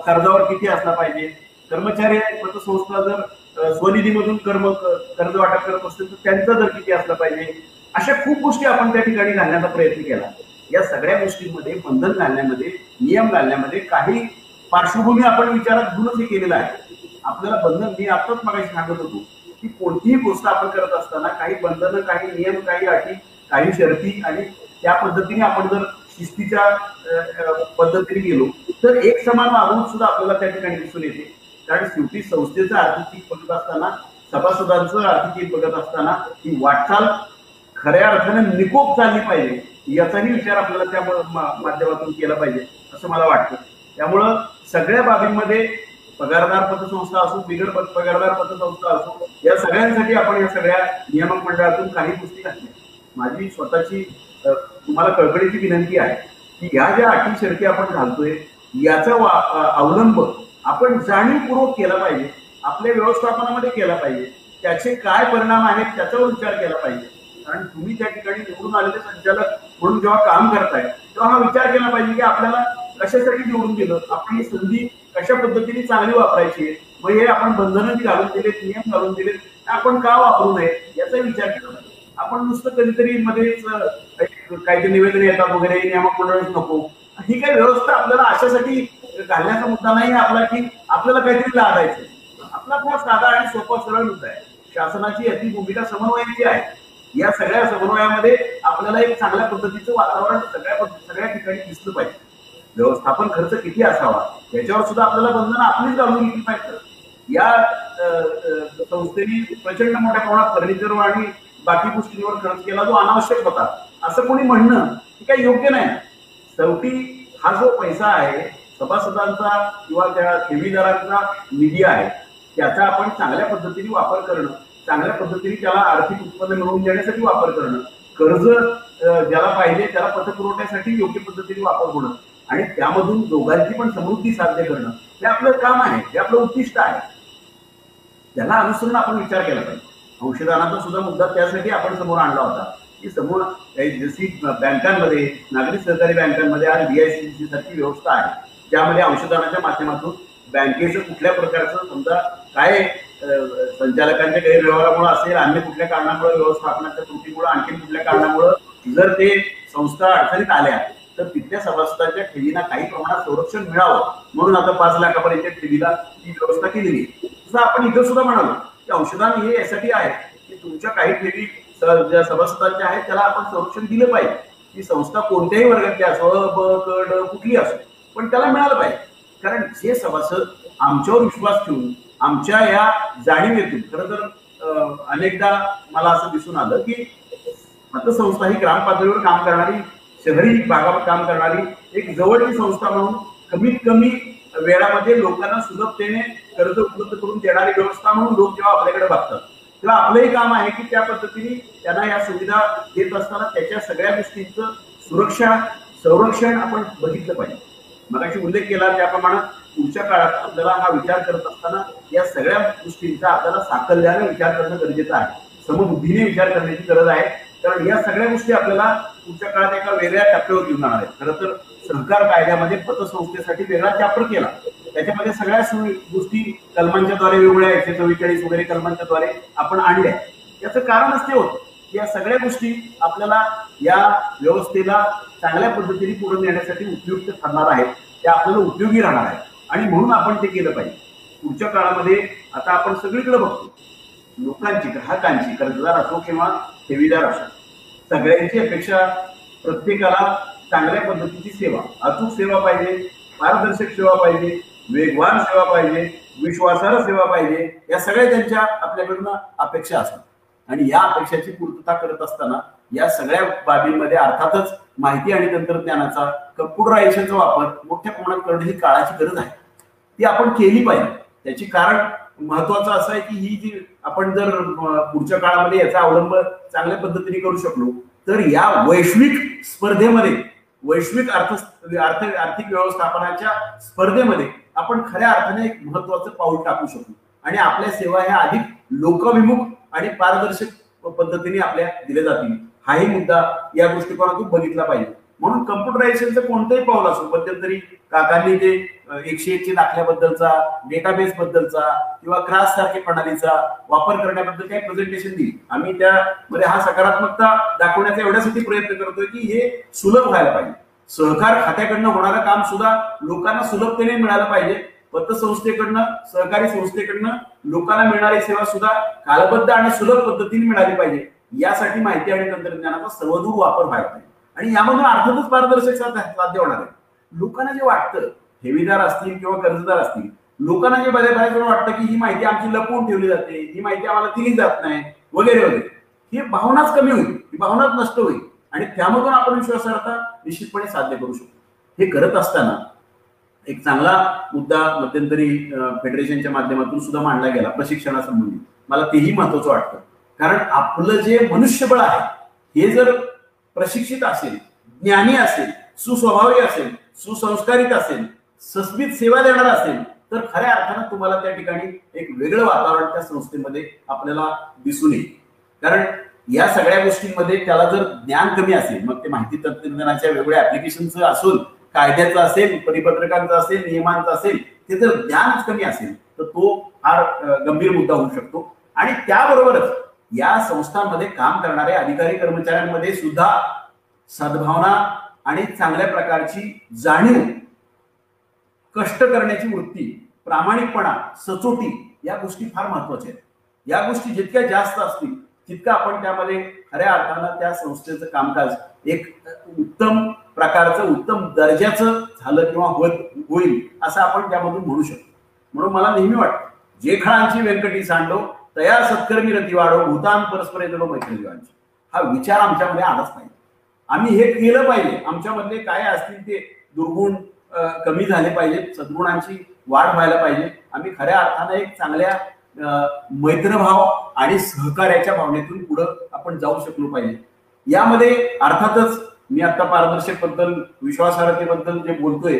S2: कर्जावर किती असला पाहिजे, कर्मचारी पतसंस्था जर स्वनिधीमधून कर्ज वाटप करत असतील तर त्यांचा दर किती असला पाहिजे. अशा खूप गोष्टी आपण त्या ठिकाणी घालण्याचा प्रयत्न केला. या सगळ्या गोष्टींमध्ये बंधन घालण्यामध्ये, नियम घालण्यामध्ये काही पार्श्वभूमी आपण विचारात घेऊनच हे केलेलं आहे. आपल्याला बंधन, मी आताच मगाशी सांगत होतो की कोणतीही गोष्ट आपण करत असताना काही बंधनं, काही नियम, काही अटी, काही शर्ती आणि त्या पद्धतीने आपण जर शिस्तीच्या पद्धतीने गेलो तर एक समान वागणूक सुद्धा आपल्याला त्या ठिकाणी दिसून येते. कारण शेवटी संस्थेचं आर्थिक बघत असताना, सभासदांचं आर्थिक बघत असताना ही वाटचाल खऱ्या अर्थाने निकोप चालली पाहिजे याचाही विचार आपल्याला त्या माध्यमातून केला पाहिजे असं मला वाटतं. त्यामुळं सगळ्या बाबींमध्ये पगारदार पतसंस्था असो, बिगर पगारदार पतसंस्था असो, या सगळ्यांसाठी आपण या सगळ्या नियामक मंडळातून काही गोष्टी घातल्या. माझी स्वतःची तुम्हाला कळकळीची विनंती आहे की ह्या ज्या अटी शर्ती आपण घालतोय याचा अवलंब आपण जाणीवपूर्वक केला पाहिजे, आपल्या व्यवस्थापनामध्ये केला पाहिजे. त्याचे काय परिणाम आहेत त्याच्यावर विचार केला पाहिजे. कारण तुम्ही त्या ठिकाणी निवडून आलेले संचालक म्हणून जेव्हा काम करताय तेव्हा हा विचार केला पाहिजे की आपल्याला कशासाठी निवडून दिलं, आपण ही संधी कशा पद्धतीने चांगली वापरायची, मग हे आपण बंधनं घालून दिलेत, नियम घालून दिलेत, आपण का वापरू नये याचा विचार केला पाहिजे. आपण नुसतं कधीतरी मध्येच काहीतरी निवेदन येतात वगैरे, नियामक मंडळच नको, ही काही व्यवस्था आपल्याला अशासाठी घालण्याचा मुद्दा नाही आपला की आपल्याला काहीतरी लादायचं. आपला फार साधा आणि सोपा सरळ मुद्दा आहे. शासनाची याची भूमिका समन्वयाची आहे. या सगळ्या समन्वयामध्ये आपल्याला एक चांगल्या पद्धतीचं वातावरण सगळ्या ठिकाणी दिसलं पाहिजे. व्यवस्थापन खर्च किती असावा याच्यावर सुद्धा आपल्याला बंधनं आपलीच घालून घेतली पाहिजे. या संस्थेने प्रचंड मोठ्या प्रमाणात फर्निचरवर आणि बाकी गोष्टींवर खर्च केला जो अनावश्यक होता असं कोणी म्हणणं हे काही योग्य नाही. शेवटी हा जो पैसा आहे सभासदांचा किंवा त्या ठेवीदारांचा निधी आहे त्याचा आपण चांगल्या पद्धतीने वापर करणं, चांगल्या पद्धतीने त्याला आर्थिक उत्पन्न मिळवून देण्यासाठी वापर करणं, कर्ज ज्याला पाहिजे त्याला पतपुरवठ्यासाठी योग्य पद्धतीने वापर होणं आणि त्यामधून दोघांची पण समृद्धी साध्य करणं हे आपलं काम आहे, हे आपलं उद्दिष्ट आहे. त्याला अनुसरून आपण विचार केला पाहिजे. अंशदानाचा सुद्धा मुद्दा त्यासाठी आपण समोर आणला होता की समोर जशी बँकांमध्ये, नागरिक सहकारी बँकांमध्ये आज DICC सारखी व्यवस्था आहे ज्यामध्ये अंशदानाच्या माध्यमातून बँकेचं कुठल्या प्रकारचं समजा काय संचालकांच्या गैरव्यवहारामुळे असेल, अन्य कुठल्या कारणामुळे, व्यवस्थापनाच्या त्रुटीमुळे, आणखी कुठल्या कारणामुळे जर ते संस्था अडचणीत आल्या तर तिथल्या सभासदांच्या ठेवींना काही प्रमाणात संरक्षण मिळावं म्हणून आता 5 लाखापर्यंत ठेवीला ही व्यवस्था केलेली आहे. तसं आपण इथं सुद्धा म्हणालो की अंशदान हे यासाठी आहे की तुमच्या काही ठेवी ज्या सभासदांच्या आहेत त्याला आपण संरक्षण दिलं पाहिजे. ही संस्था कोणत्याही वर्गातली असो, ब, क, ड कुठली असो, पण त्याला मिळालं पाहिजे. कारण जे सभासद आमच्यावर विश्वास ठेवून आमच्या या जाणीवेतून, खरं तर अनेकदा मला असं दिसून आलं की पतसंस्था ही ग्राम पातळीवर काम करणारी, शहरी भागावर काम करणारी एक जवळची संस्था म्हणून कमीत कमी वेळामध्ये लोकांना सुलभतेने कर्ज उपलब्ध करून देणारी व्यवस्था म्हणून लोक जेव्हा आपल्याकडे बघतात तेव्हा आपलंही काम आहे की त्या पद्धतीने त्यांना या सुविधा देत असताना त्याच्या सगळ्या गोष्टींचं सुरक्षा, संरक्षण आपण बघितलं पाहिजे. मगाशी उल्लेख केला त्याप्रमाणे पुढच्या काळात आपल्याला हा विचार करत असताना या सगळ्या गोष्टींचा आपल्याला साकल्याने विचार करणं गरजेचं आहे, समबुद्धीने विचार करण्याची गरज आहे. कारण या सगळ्या गोष्टी आपल्याला पुढच्या काळात एका वेगळ्या टप्प्यावर घेऊन जाणार आहेत. खरं तर सहकार कायद्यामध्ये पतसंस्थेसाठी वेगळा चॅप्टर केला त्याच्यामध्ये सगळ्या गोष्टी कलमांच्याद्वारे वेगवेगळ्या 144 वगैरे कलमांच्याद्वारे आपण आणल्या. याचं कारणच ते होतं की या सगळ्या गोष्टी आपल्याला या व्यवस्थेला चांगल्या पद्धतीने पुढे नेण्यासाठी उपयुक्त ठरणार आहेत, त्या आपल्याला उपयोगी राहणार आहेत आणि म्हणून आपण ते केलं पाहिजे. पुढच्या काळामध्ये आता आपण सगळीकडे बघतो लोकांची, ग्राहकांची, कर्जदार असो किंवा ठेवीदार असो, सगळ्यांची अपेक्षा प्रत्येकाला चांगल्या पद्धतीची सेवा, अचूक सेवा पाहिजे, पारदर्शक सेवा पाहिजे, वेगवान सेवा पाहिजे, विश्वासार्ह सेवा पाहिजे, या सगळ्या त्यांच्या आपल्याकडून अपेक्षा असतात. आणि या अपेक्षाची पूर्तता करत असताना या सगळ्या बाबींमध्ये अर्थातच माहिती आणि तंत्रज्ञानाचा, कम्प्युटरायझेशनचा वापर मोठ्या प्रमाणात करणं ही काळाची गरज आहे. ती आपण केली पाहिजे. त्याची कारण महत्वाचं असं आहे की ही जी आपण जर पुढच्या काळामध्ये याचा अवलंब चांगल्या पद्धतीने करू शकलो तर या वैश्विक स्पर्धेमध्ये, वैश्विक आर्थिक व्यवस्थापनाच्या स्पर्धेमध्ये आपण खऱ्या अर्थाने एक महत्वाचं पाऊल टाकू शकू आणि आपल्या सेवा ह्या अधिक लोकाभिमुख आणि पारदर्शक पद्धतीने आपल्या दिल्या जातील. हाही मुद्दा या दृष्टिकोनातून बघितला पाहिजे. म्हणून कम्प्युटरायझेशनचं कोणतंही पाऊल असो, मध्यंतरी काकांनी ते 101 दाखल्याबद्दलचा, डेटाबेस बद्दलचा किंवा क्रास सारख्या प्रणालीचा वापर करण्याबद्दल काही प्रेझेंटेशन दिली. आम्ही त्यामध्ये हा सकारात्मकता दाखवण्याचा एवढ्यासाठी प्रयत्न करतोय की हे सुलभ व्हायला पाहिजे. सहकार खात्याकडनं होणारं काम सुद्धा लोकांना सुलभतेने मिळालं पाहिजे. पतसंस्थेकडनं, सहकारी संस्थेकडनं लोकांना मिळणारी सेवा सुद्धा कालबद्ध आणि सुलभ पद्धतीने मिळाली पाहिजे. यासाठी माहिती आणि तंत्रज्ञानाचा सर्वदूर वापर व्हायला पाहिजे आणि यामधून अर्थातच पारदर्शक साध्य होणार आहे. लोकांना जे वाटतं, ठेवीदार असतील किंवा कर्जदार असतील, लोकांना जे बऱ्याच वाटतं की ही माहिती आमची लपवून ठेवली जाते, ही माहिती आम्हाला दिली जात नाही वगैरे वगैरे, ही भावनाच कमी होईल, ही भावनाच नष्ट होईल आणि त्यामधून आपण विश्वासार्हता निश्चितपणे साध्य करू शकतो. हे करत असताना एक चांगला मुद्दा मध्यंतरी फेडरेशनच्या माध्यमातून सुद्धा मांडला गेला प्रशिक्षणासंबंधी. मला तेही महत्वाचं वाटतं, कारण आपलं जे मनुष्यबळ आहे हे जर प्रशिक्षित असेल, ज्ञानी असेल, सुस्वभावी असेल, सुसंस्कारित असेल, सस्मित सेवा देणार असेल तर खऱ्या अर्थानं तुम्हाला त्या ठिकाणी एक वेगळं वातावरण त्या संस्थेमध्ये आपल्याला दिसून येईल. कारण या सगळ्या गोष्टींमध्ये त्याला जर ज्ञान कमी असेल, मग ते माहिती तंत्रज्ञानाच्या वेगवेगळ्या ऍप्लिकेशनचं असेल, कायद्याचं असेल, परिपत्रकांचं असेल, नियमांचं असेल, ते जर ज्ञानच कमी असेल तर तो फार गंभीर मुद्दा होऊ शकतो. आणि त्याबरोबरच या संस्थांमध्ये काम करणाऱ्या अधिकारी कर्मचाऱ्यांमध्ये सुद्धा सद्भावना आणि चांगल्या प्रकारची जाणीव, कष्ट करण्याची वृत्ती, प्रामाणिकपणा, सचोटी या गोष्टी फार महत्वाच्या आहेत. या गोष्टी जितक्या जास्त असतील तितकं आपण त्यामध्ये खऱ्या अर्थानं त्या संस्थेचं कामकाज एक उत्तम प्रकारचं, उत्तम दर्जाचं झालं किंवा होईल असं आपण त्यामधून म्हणू शकतो. म्हणून मला नेहमी वाटतं, जे खळांची व्यंकटी सांडो तया सत्कर्मी रती वाढो, भूतान परस्पर जडो मैत्री जीवांची, हा विचार आमच्यामध्ये आलाच पाहिजे. आम्ही हे केलं पाहिजे. आमच्यामधले काय असतील ते दुर्गुण कमी झाले पाहिजेत, सद्गुणांची वाढ व्हायला पाहिजे. आम्ही खऱ्या अर्थानं एक चांगल्या मैत्रभाव आणि सहकार्याच्या भावनेतून पुढे आपण जाऊ शकलो पाहिजे. यामध्ये अर्थातच मी आता पारदर्शक बद्दल, विश्वासार्हतेबद्दल जे बोलतोय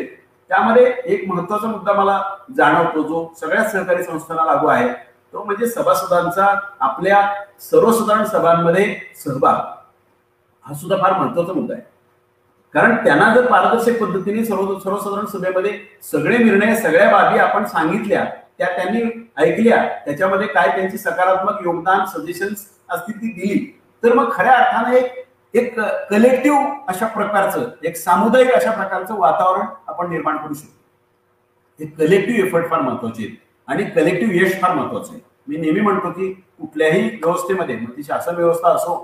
S2: त्यामध्ये एक महत्वाचा मुद्दा मला जाणवतो, जो सगळ्या सहकारी संस्थांना लागू आहे, तो म्हणजे सभासदांचा आपल्या सर्वसाधारण सभांमध्ये सहभाग. हा सुद्धा फार महत्वाचा मुद्दा आहे. कारण त्यांना जर पारदर्शक पद्धतीने सर्वसाधारण सभेमध्ये सगळे निर्णय, सगळ्या बाबी आपण सांगितल्या, त्या त्यांनी ऐकल्या, त्याच्यामध्ये काय त्यांची सकारात्मक योगदान, सजेशन्स असतील ती दिली, तर मग खऱ्या अर्थाने एक कलेक्टिव्ह अशा प्रकारचं, एक सामुदायिक अशा प्रकारचं वातावरण आपण निर्माण करू शकतो. हे कलेक्टिव्ह एफर्ट फार महत्वाचे आहेत आणि कलेक्टिव्ह यश फार महत्वाचं आहे. मी नेहमी म्हणतो की कुठल्याही व्यवस्थेमध्ये, मग ती शासन व्यवस्था असो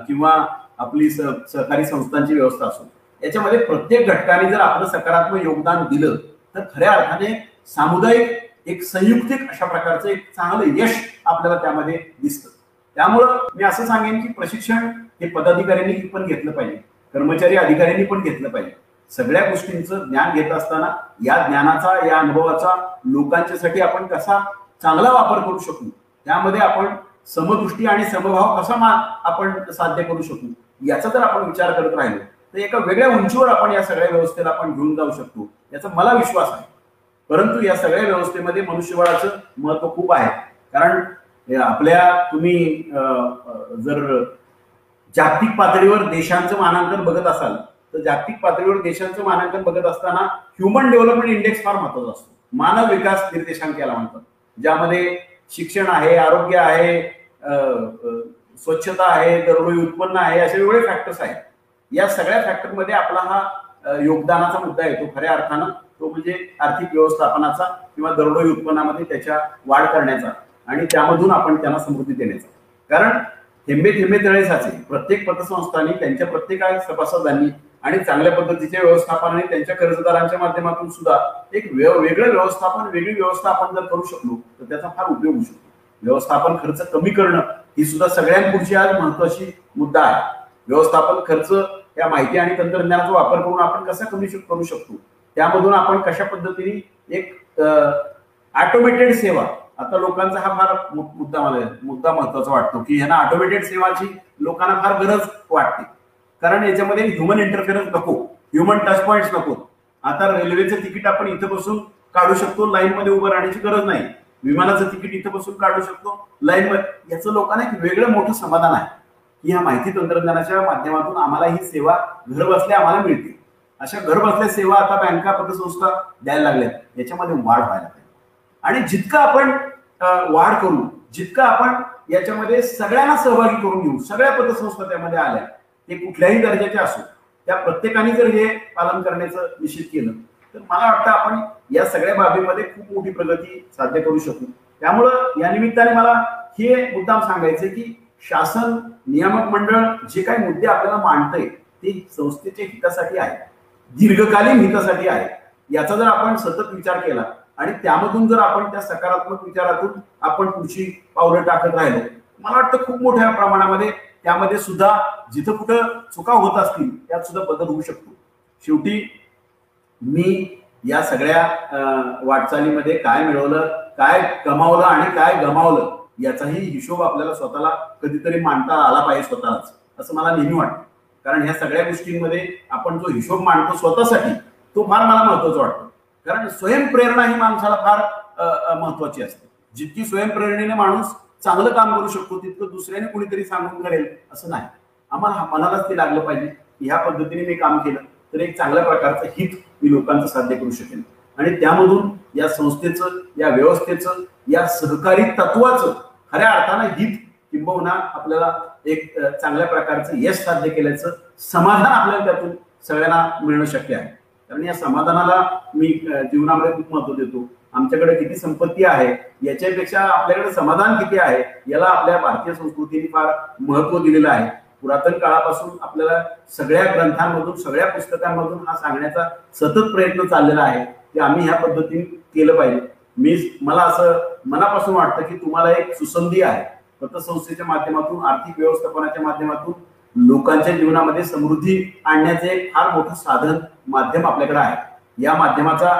S2: किंवा आपली सहकारी संस्थांची व्यवस्था असो, याच्यामध्ये प्रत्येक घटकाने जर आपलं सकारात्मक योगदान दिलं तर खऱ्या अर्थाने सामुदायिक, एक संयुक्तिक अशा प्रकारचं एक चांगलं यश आपल्याला त्यामध्ये दिसतं. त्यामुळं मी असं सांगेन की प्रशिक्षण हे पदाधिकाऱ्यांनी पण घेतलं पाहिजे, कर्मचारी अधिकाऱ्यांनी पण घेतलं पाहिजे. सगळ्या गोष्टींचं ज्ञान घेत असताना या ज्ञानाचा, या अनुभवाचा लोकांच्यासाठी आपण कसा चांगला वापर करू शकू, त्यामध्ये आपण समदृष्टी आणि समभाव कसा आपण साध्य करू शकू, याचा जर आपण विचार करत राहिलो तर एका वेगळ्या उंचीवर आपण या सगळ्या व्यवस्थेला आपण घेऊन जाऊ शकतो, याचा मला विश्वास आहे. परंतु या सगळ्या व्यवस्थेमध्ये मनुष्यबळाचं महत्व खूप आहे. कारण आपल्या तुम्ही जर जागतिक पातळीवर देशांचं मानांकन बघत असाल तर जागतिक पातळीवर देशांचं मानांकन बघत असताना ह्युमन डेव्हलपमेंट इंडेक्स फार महत्वाचा असतो. मानव विकास निर्देशांक याला म्हणतात, ज्यामध्ये शिक्षण आहे, आरोग्य आहे, स्वच्छता आहे, दरडोई उत्पन्न आहे, असे वेगवेगळे फॅक्टर्स आहेत. या सगळ्या फॅक्टरमध्ये आपला हा योगदानाचा मुद्दा येतो खऱ्या अर्थानं, तो म्हणजे आर्थिक व्यवस्थापनाचा किंवा दरडोई उत्पन्नामध्ये त्याच्या वाढ करण्याचा आणि त्यामधून आपण त्यांना समृद्धी देण्याचा. कारण थेंबे थेंबे तळे साचे, प्रत्येक पतसंस्थांनी त्यांच्या प्रत्येक सभासदांनी आणि चांगल्या पद्धतीचे व्यवस्थापन आणि त्यांच्या कर्जदारांच्या माध्यमातून सुद्धा एक वेगळं व्यवस्थापन, वेगळी व्यवस्था आपण जर करू शकलो तर त्याचा फार उपयोग होऊ शकतो. व्यवस्थापन खर्च कमी करणं ही सुद्धा सगळ्यांपुढची आज महत्वाची मुद्दा आहे. व्यवस्थापन खर्च या माहिती आणि तंत्रज्ञानाचा वापर करून आपण कसा कमी करू शकतो, त्यामधून आपण कशा पद्धतीने एक ऑटोमेटेड सेवा, आता लोकांचा हा फार मुद्दा महत्वाचा वाटतो की ह्यांना ऑटोमेटेड सेवाची लोकांना फार गरज वाटते. कारण याच्यामध्ये ह्युमन इंटरफेरन्स नको, ह्युमन टच पॉइंट्स नको. आता रेल्वेचं तिकीट आपण इथं बसून काढू शकतो, लाईन मध्ये उभं राहण्याची गरज नाही. विमानाचं तिकीट इथं बसून काढू शकतो, लाईन मध्ये. याचं लोकांना एक वेगळं मोठं समाधान आहे की ह्या माहिती तंत्रज्ञानाच्या माध्यमातून आम्हाला ही सेवा घर बसल्या आम्हाला मिळते. अशा घर बसल्या सेवा आता बँका, पतसंस्था द्यायला लागल्यात. याच्यामध्ये वाढ व्हायला पाहिजे आणि जितकं आपण वाढ करू, जितकं आपण याच्यामध्ये सगळ्यांना सहभागी करून घेऊ, सगळ्या पतसंस्था त्यामध्ये आल्या, ते कुठल्याही दर्जाचे असो, त्या प्रत्येकाने जर हे पालन करण्याचं निश्चित केलं तर मला वाटतं आपण या सगळ्या बाबीमध्ये खूप मोठी प्रगती साध्य करू शकू. त्यामुळं या निमित्ताने मला हे मुद्दाम सांगायचे की शासन, नियामक मंडळ जे काही मुद्दे आपल्याला मांडतंय ते संस्थेच्या हितासाठी आहे, दीर्घकालीन हितासाठी आहे. याचा जर आपण सतत विचार केला आणि त्यामधून जर आपण त्या सकारात्मक विचारातून आपण पुढची पावलं टाकत राहिलो, मला वाटतं खूप मोठ्या प्रमाणामध्ये त्यामध्ये सुद्धा जिथं कुठं चुका होत असतील त्यात सुद्धा बदल होऊ शकतो. शेवटी मी या सगळ्या वाटचालीमध्ये काय मिळवलं, काय कमावलं आणि काय गमावलं याचाही हिशोब आपल्याला स्वतःला कधीतरी मांडता आला पाहिजे स्वतःलाच, असं मला नेहमी वाटतं. कारण ह्या सगळ्या गोष्टींमध्ये आपण जो हिशोब मांडतो स्वतःसाठी तो फार मला महत्वाचा वाटतो. कारण स्वयंप्रेरणा ही माणसाला फार महत्वाची असते. जितकी स्वयंप्रेरणेने माणूस चांगलं काम करू शकतो तितकं दुसऱ्याने कुणीतरी सांगून करेल असं नाही. आम्हाला मनालाच ते लागलं पाहिजे की ह्या पद्धतीने मी काम केलं तर एक चांगल्या प्रकारचं हित मी लोकांचं साध्य करू शकेन आणि त्यामधून या संस्थेचं, या व्यवस्थेचं, या सहकारी तत्वाचं खऱ्या अर्थानं हित किंबहुना आपल्याला एक चांगल्या प्रकारचं यश साध्य केल्याचं समाधान आपल्याला त्यातून सगळ्यांना मिळणं शक्य आहे. कारण या समाधानाला मी जीवनामध्ये खूप महत्व देतो. आमच्याकडे किती संपत्ती आहे याच्यापेक्षा आपल्याकडे समाधान किती आहे याला आपल्या भारतीय संस्कृतीने फार महत्व दिलेलं आहे. पुरातन काळापासून आपल्याला सगळ्या ग्रंथांमधून, सगळ्या पुस्तकांमधून हा सांगण्याचा सतत प्रयत्न चाललेला आहे की आम्ही ह्या पद्धतीने केलं पाहिजे. मला असं मनापासून वाटतं की तुम्हाला एक सुसंधी आहे. पतसंस्थेच्या माध्यमातून, आर्थिक व्यवस्थापनाच्या माध्यमातून लोकांच्या जीवनामध्ये समृद्धी आणण्याचे एक फार मोठं साधन, माध्यम आपल्याकडे आहे. या माध्यमाचा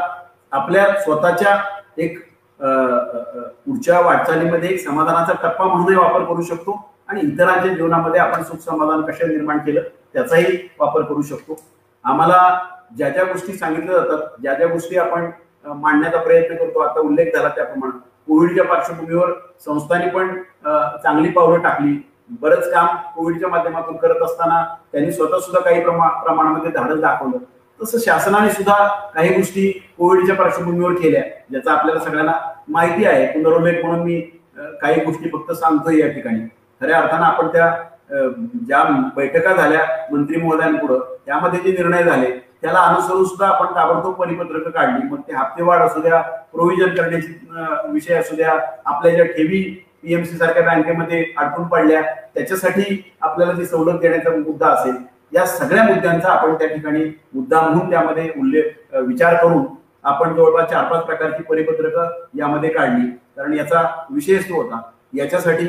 S2: आपल्या स्वतःच्या एक पुढच्या वाटचालीमध्ये एक समाधानाचा टप्पा म्हणूनही वापर करू शकतो आणि इतरांच्या जीवनामध्ये आपण सुख समाधान कशा निर्माण केलं त्याचाही वापर करू शकतो. आम्हाला ज्या ज्या गोष्टी सांगितल्या जातात, ज्या ज्या गोष्टी आपण मांडण्याचा प्रयत्न करतो, आता उल्लेख झाला त्याप्रमाणे कोविडच्या पार्श्वभूमीवर संस्थांनी पण चांगली पावलं टाकली. बरंच काम कोविडच्या माध्यमातून करत असताना त्यांनी स्वतः सुद्धा काही प्रमाणामध्ये धाडस दाखवलं. तसं शासनाने सुद्धा काही गोष्टी कोविडच्या पार्श्वभूमीवर केल्या ज्याचा आपल्याला सगळ्यांना माहिती आहे. पुनरुल्लेख म्हणून मी काही गोष्टी फक्त सांगतोय या ठिकाणी. खऱ्या अर्थानं आपण त्या ज्या बैठका झाल्या मंत्री महोदयांपुढं त्यामध्ये जे निर्णय झाले त्याला अनुसरून सुद्धा आपण ताबडतोब परिपत्रक काढली. मग ते हप्तेवाढ असू द्या, प्रोव्हिजन करण्याची विषय असू द्या, आपल्या ज्या ठेवी पीएमसी सारख्या बँकेमध्ये अडकून पडल्या त्याच्यासाठी आपल्याला जी सवलत देण्याचा मुद्दा असेल, या सगळ्या मुद्द्यांचा आपण त्या ठिकाणी मुद्दा म्हणून त्यामध्ये विचार करून आपण जवळपास 4-5 प्रकारची परिपत्रकं यामध्ये काढली. कारण याचा विषयच तो होता. याच्यासाठी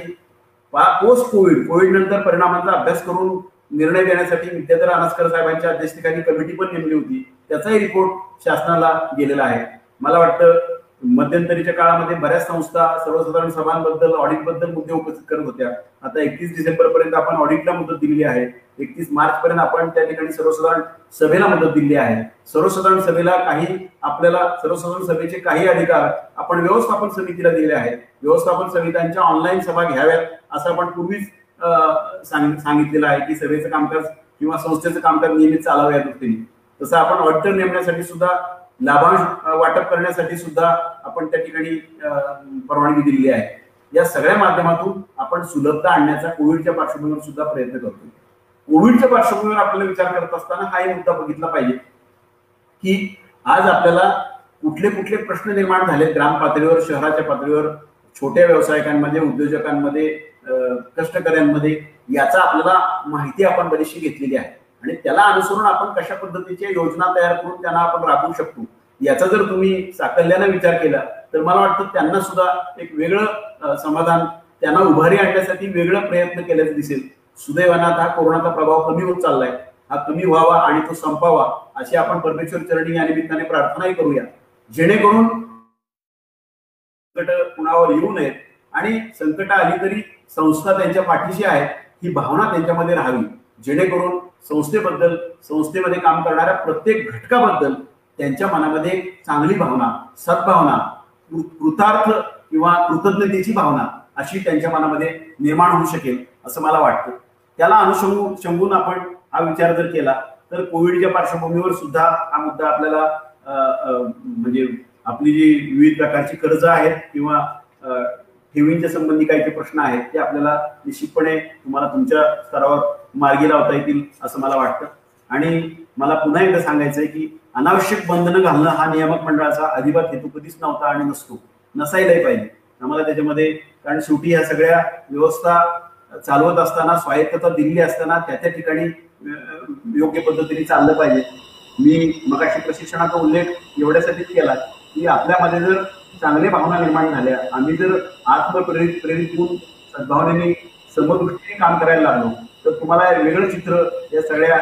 S2: पोस्ट कोविड नंतर परिणामांचा अभ्यास करून निर्णय देण्यासाठी विद्याधर अनासकर साहेबांच्या अध्यक्षतेखाली कमिटी पण नेमली होती. त्याचाही रिपोर्ट शासनाला गेलेला आहे. मला वाटतं मध्यंतरीच्या काळामध्ये बऱ्याच संस्था सर्वसाधारण सभांबद्दल, ऑडिटबद्दल मुद्दे उपस्थित करत होत्या. आता 31 डिसेंबर पर्यंत आपण ऑडिटला मुदत दिलेली आहे. 31 मार्च पर्यंत आपण त्या ठिकाणी सर्वसाधारण सभेला मुदत दिली आहे. सर्वसाधारण सभेला सर्वसाधारण सभेचे काही अधिकार आपण व्यवस्थापन समितीला दिले आहेत. व्यवस्थापन समित्यांच्या ऑनलाईन सभा घ्याव्यात असं आपण पूर्वीच सांगितलेलं आहे की सभेचं कामकाज किंवा संस्थेचं कामकाज नियमित चालावं या दृष्टीने. तसं आपण ऑडिटर नेमण्यासाठी सुद्धा लाभांश वाटप करण्यासाठी सुद्धा आपण त्या ठिकाणी परवानगी दिलेली आहे. या सगळ्या माध्यमातून आपण सुलभता आणण्याचा कोविडच्या पार्श्वभूमीवर सुद्धा प्रयत्न करतो. कोविडच्या पार्श्वभूमीवर आपल्याला विचार करत असताना हा एक मुद्दा बघितला पाहिजे की आज आपल्याला कुठले कुठले प्रश्न निर्माण झाले ग्राम पातळीवर, शहराच्या पातळीवर, छोट्या व्यावसायिकांमध्ये, उद्योजकांमध्ये, कष्टकऱ्यांमध्ये, याचा आपल्याला माहिती आपण बरीचशी घेतलेली आहे आणि त्याला अनुसरून आपण कशा पद्धतीच्या योजना तयार करून त्यांना आपण राबवू शकतो याचा जर तुम्ही साकल्याने विचार केला तर मला वाटतं त्यांना सुद्धा एक वेगळं समाधान, त्यांना उभारी आणण्यासाठी वेगळं प्रयत्न केल्याचं दिसेल. सुदैवाने हा कोरोनाचा प्रभाव कमी होत चाललाय, हा कमी व्हावा आणि तो संपावा अशी आपण परमेश्वर चरणी या निमित्ताने प्रार्थनाही करूया, जेणेकरून संकट कुणावर येऊ नयेत आणि संकट आली तरी संस्था त्यांच्या पाठीशी आहे ही भावना त्यांच्यामध्ये राहावी, जेणेकरून संस्थेबद्दल, संस्थेमध्ये काम करणाऱ्या प्रत्येक घटकाबद्दल त्यांच्या मनामध्ये चांगली भावना, सद्भावना, कृतार्थ किंवा कृतज्ञतेची भावना अशी त्यांच्या मनामध्ये निर्माण होऊ शकेल असं मला वाटतं. त्याला अनुषंगून आपण हा विचार जर केला तर कोविडच्या पार्श्वभूमीवर सुद्धा हा मुद्दा आपल्याला म्हणजे आपली जी विविध प्रकारची कर्ज आहेत किंवा ठेवींच्या संबंधी काही जे प्रश्न आहेत ते आपल्याला निश्चितपणे तुम्हाला तुमच्या स्तरावर मार्गी लावता येतील असं मला वाटतं. आणि मला पुन्हा एकदा सांगायचं आहे की अनावश्यक बंधनं घालणं हा नियामक मंडळाचा अजिबात हेतू कधीच नव्हता आणि नसतो, नसायलाही पाहिजे आम्हाला त्याच्यामध्ये. कारण शेवटी ह्या सगळ्या व्यवस्था चालवत असताना, स्वायत्तता दिलेली असताना त्या ठिकाणी योग्य पद्धतीने चाललं पाहिजे. मी मगाशी प्रशिक्षणाचा उल्लेख एवढ्यासाठीच केला की आपल्यामध्ये जर चांगल्या भावना निर्माण झाल्या, आम्ही जर प्रेरित होऊन सद्भावनेने, समदृष्टीने काम करायला लागलो तर तुम्हाला वेगळं चित्र या सगळ्या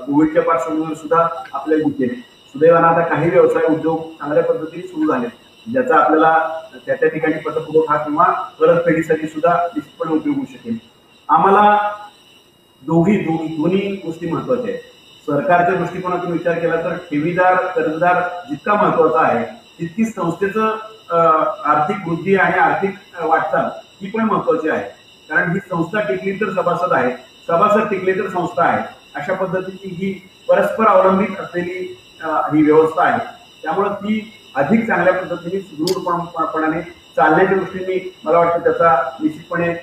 S2: कोविडच्या पार्श्वभूमीवर सुद्धा आपल्याला दिसेल. सुदैवाने आता काही व्यवसाय, उद्योग चांगल्या पद्धतीने सुरू झाले ज्याचा आपल्याला त्या ठिकाणी पतपुरवठा किंवा परतफेडीसाठी सुद्धा निश्चितपणे उपयोग होऊ शकेल. आम्हाला दोन्ही गोष्टी महत्वाच्या आहेत. सरकारच्या दृष्टिकोनातून विचार केला तर ठेवीदार, कर्जदार जितका महत्वाचा आहे तितकीच संस्थेचं आर्थिक वृद्धी आणि आर्थिक वाटचाल ही पण महत्वाची आहे. कारण ही संस्था टिकली तर सभासद आहे, सभासद टिकले तर संस्था आहे, अशा पद्धतीची ही परस्पर अवलंबित असलेली ही व्यवस्था आहे. त्यामुळे ती अधिक चांगल्या पद्धतीने सुदृढपणाने चालण्याच्या दृष्टीने मला वाटतं त्याचा निश्चितपणे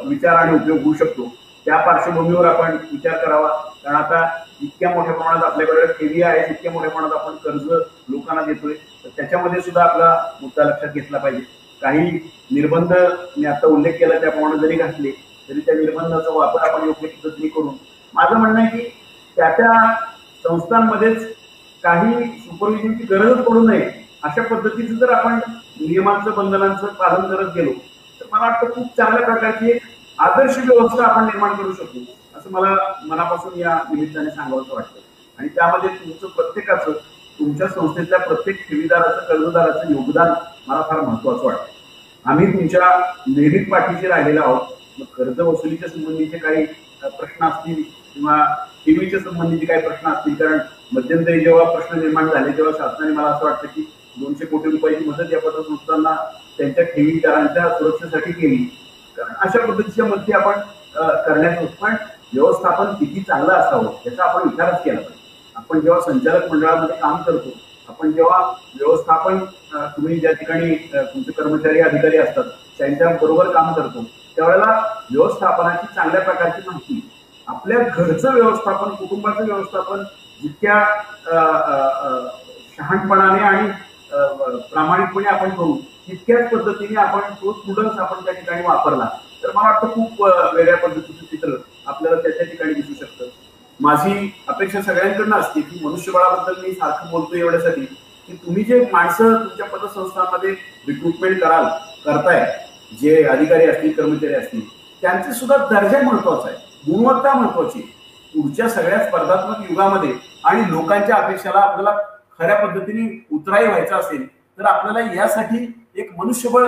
S2: विचार आणि उपयोग होऊ शकतो. त्या पार्श्वभूमीवर आपण विचार करावा. कारण आता इतक्या मोठ्या प्रमाणात आपल्याकडे ठेवी आहे, इतक्या मोठ्या प्रमाणात आपण कर्ज लोकांना देतोय, तर त्याच्यामध्ये सुद्धा आपला मुद्दा लक्षात घेतला पाहिजे. काही निर्बंध मी आता उल्लेख केला त्याप्रमाणे जरी घातले तरी त्या निर्बंधाचा वापर आपण योग्य पद्धतीने करून, माझं म्हणणं आहे की त्या संस्थांमध्येच काही सुपरविजनची गरजच पडू नये अशा पद्धतीचं जर आपण नियमांचं, बंधनांचं पालन करत गेलो तर मला वाटतं खूप चांगल्या प्रकारची एक आदर्श व्यवस्था आपण निर्माण करू शकू असं मला मनापासून या निमित्ताने सांगावंसं वाटतं. आणि त्यामध्ये तुमचं प्रत्येकाचं, तुमच्या संस्थेतल्या प्रत्येक ठेवीदाराचं, कर्जदाराचं योगदान मला फार महत्वाचं वाटतं. आम्ही तुमच्या नेहमीच पाठीशी राहिलेलो आहोत. मग कर्ज वसुलीच्या संबंधीचे काही प्रश्न असतील किंवा ठेवीच्या संबंधीचे काही प्रश्न असतील, कारण मध्यंतरी जेव्हा प्रश्न निर्माण झाले तेव्हा शासनाने मला असं वाटतं की 200 कोटी रुपयाची मदत या पतसंस्थांना त्यांच्या ठेवीदारांच्या सुरक्षेसाठी केली. कारण अशा पद्धतीच्या मध्ये आपण करण्याचं, पण व्यवस्थापन किती चांगलं असावं याचा आपण विचारच केला पाहिजे. आपण जेव्हा संचालक मंडळामध्ये काम करतो, आपण जेव्हा व्यवस्थापन, तुम्ही ज्या ठिकाणी तुमचे कर्मचारी, अधिकारी असतात त्यांच्या बरोबर काम करतो त्यावेळेला व्यवस्थापनाची चांगल्या प्रकारची माहिती, आपल्या घरचं व्यवस्थापन, कुटुंबाचं व्यवस्थापन जितक्या शहाणपणाने आणि प्रामाणिकपणे आपण करू तितक्याच पद्धतीने आपण तो स्टुडंट्स आपण त्या ठिकाणी वापरला तर मला वाटतं खूप वेगळ्या पद्धतीचं चित्र आपल्याला त्या ठिकाणी दिसू शकतं. माझी अपेक्षा सगळ्यांकडनं असते की मनुष्यबळाबद्दल मी सारखं बोलतो एवढ्यासाठी की तुम्ही जे माणसं तुमच्या पतसंस्थांमध्ये रिक्रुटमेंट करताय, जे अधिकारी असतील, कर्मचारी असतील, त्यांचे सुद्धा दर्जा महत्वाचा आहे, गुणवत्ता महत्वाची. पुढच्या सगळ्या स्पर्धात्मक युगामध्ये आणि लोकांच्या अपेक्षाला आपल्याला खऱ्या पद्धतीने उतराई व्हायचं असेल तर आपल्याला यासाठी एक मनुष्यबळ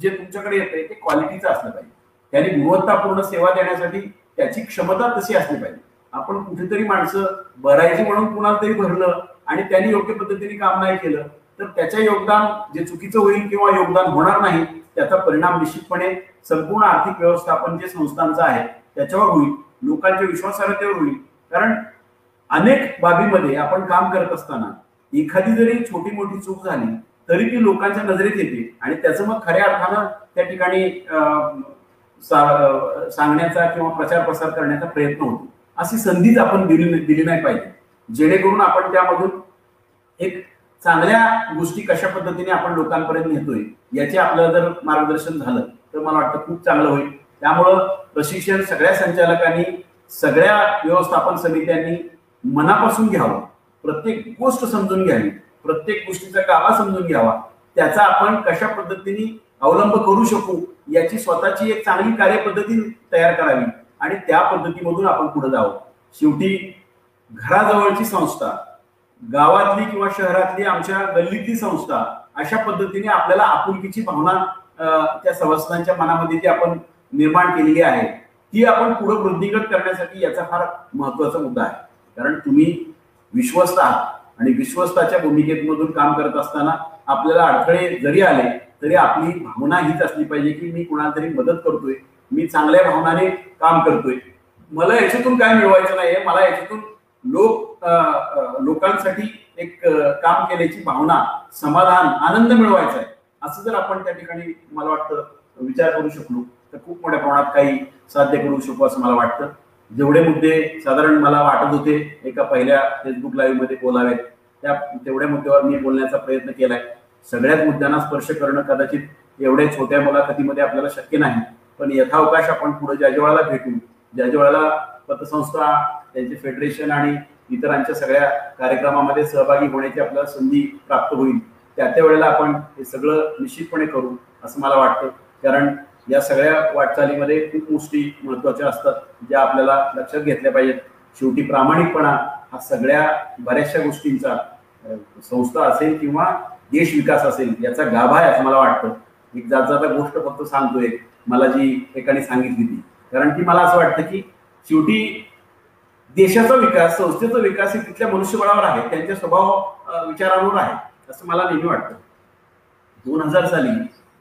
S2: जे तुमच्याकडे येतंय ते क्वालिटीचं असलं पाहिजे. त्यांनी गुणवत्तापूर्ण सेवा देण्यासाठी त्याची क्षमता तशी असली पाहिजे. आपण कुठेतरी माणसं भरायची म्हणून कुणाला तरी भरलं आणि त्यांनी योग्य पद्धतीने काम नाही केलं तर त्याचं योगदान जे चुकीचं होईल किंवा योगदान होणार नाही त्याचा परिणाम निश्चितपणे संपूर्ण आर्थिक व्यवस्थापन जे संस्थांचं आहे त्याच्यावर होईल, लोकांच्या विश्वासार्हतेवर होईल. कारण अनेक बाबीमध्ये आपण काम करत असताना एखादी जरी छोटी मोठी चूक झाली तरी ती लोकांच्या नजरेत येते आणि त्याचं मग खऱ्या अर्थानं त्या ठिकाणी सांगण्याचा किंवा प्रचार प्रसार करण्याचा प्रयत्न होतो. अशी संधीच आपण दिली नाही पाहिजे, जेणेकरून आपण त्यामधून एक चांगल्या गोष्टी कशा पद्धतीने आपण लोकांपर्यंत नेतोय याचे आपल्याला जर मार्गदर्शन झालं तर मला वाटतं खूप चांगलं होईल. त्यामुळं प्रशिक्षण सगळ्या संचालकांनी, सगळ्या व्यवस्थापन समित्यांनी मनापासून घ्यावं, प्रत्येक गोष्ट समजून घ्यावी, प्रत्येक गोष्टीचा गाभा समजून घ्यावा, त्याचा आपण कशा पद्धतीने अवलंब करू शकू याची स्वतःची एक चांगली कार्यपद्धती तयार करावी आणि त्या पद्धतीमधून आपण पुढे जावं. शेवटी घराजवळची संस्था, गावातली किंवा शहरातली आमच्या गल्लीतली संस्था, अशा पद्धतीने आपल्याला आपुलकीची भावना त्या सभासदांच्या मनामध्ये जी आपण निर्माण केलेली आहे ती आपण पुढे वृद्धिंगत करण्यासाठी याचा फार महत्वाचा मुद्दा आहे. कारण तुम्ही विश्वस्त आहात आणि विश्वस्ताच्या भूमिकेमधून काम करत असताना आपल्याला अडथळे जरी आले तरी आपली भावना हीच असली पाहिजे की मी कुणाला तरी मदत करतोय, मी चांगल्या भावनाने काम करतोय, मला याच्यातून काय मिळवायचं नाहीये, मला याच्यातून लोकांसाठी एक काम केल्याची भावना, समाधान, आनंद मिळवायचा आहे. असं जर आपण त्या ठिकाणी मला वाटतं विचार करू शकलो तर खूप मोठ्या प्रमाणात काही साध्य करू शकू असं मला वाटतं. जेवढे मुद्दे साधारण मला वाटत होते एका पहिल्या फेसबुक लाईव्ह मध्ये बोलावेत तेवढ्या मुद्द्यावर मी बोलण्याचा प्रयत्न केलाय. सगळ्याच मुद्द्यांना स्पर्श करणं कदाचित एवढ्या छोट्या मुलाखतीमध्ये आपल्याला शक्य नाही, पण यथावकाश आपण पुढे ज्या वेळेला भेटू, ज्या वेळेला पतसंस्था, त्यांचे फेडरेशन आणि इतरांच्या सगळ्या कार्यक्रमामध्ये सहभागी होण्याची आपल्याला संधी प्राप्त होईल, त्या वेळेला आपण हे सगळं निश्चितपणे करू असं मला वाटतं. कारण या सगळ्या वाटचालीमध्ये खूप गोष्टी महत्वाच्या असतात ज्या आपल्याला लक्षात घेतल्या पाहिजेत. शेवटी प्रामाणिकपणा हा सगळ्या बऱ्याचशा गोष्टींचा, संस्था असेल किंवा देश विकास असेल, याचा गाभा आहे असं मला वाटतं. एक जाता गोष्ट फक्त सांगतोय मला जी एकाने सांगितली ती, कारण ती मला असं वाटतं की शेवटी देशाचा विकास, संस्थेचा विकास हे तिथल्या मनुष्यबळावर आहे, त्यांच्या स्वभाव विचारांवर आहे असं मला नेहमी वाटतं. 2000 साली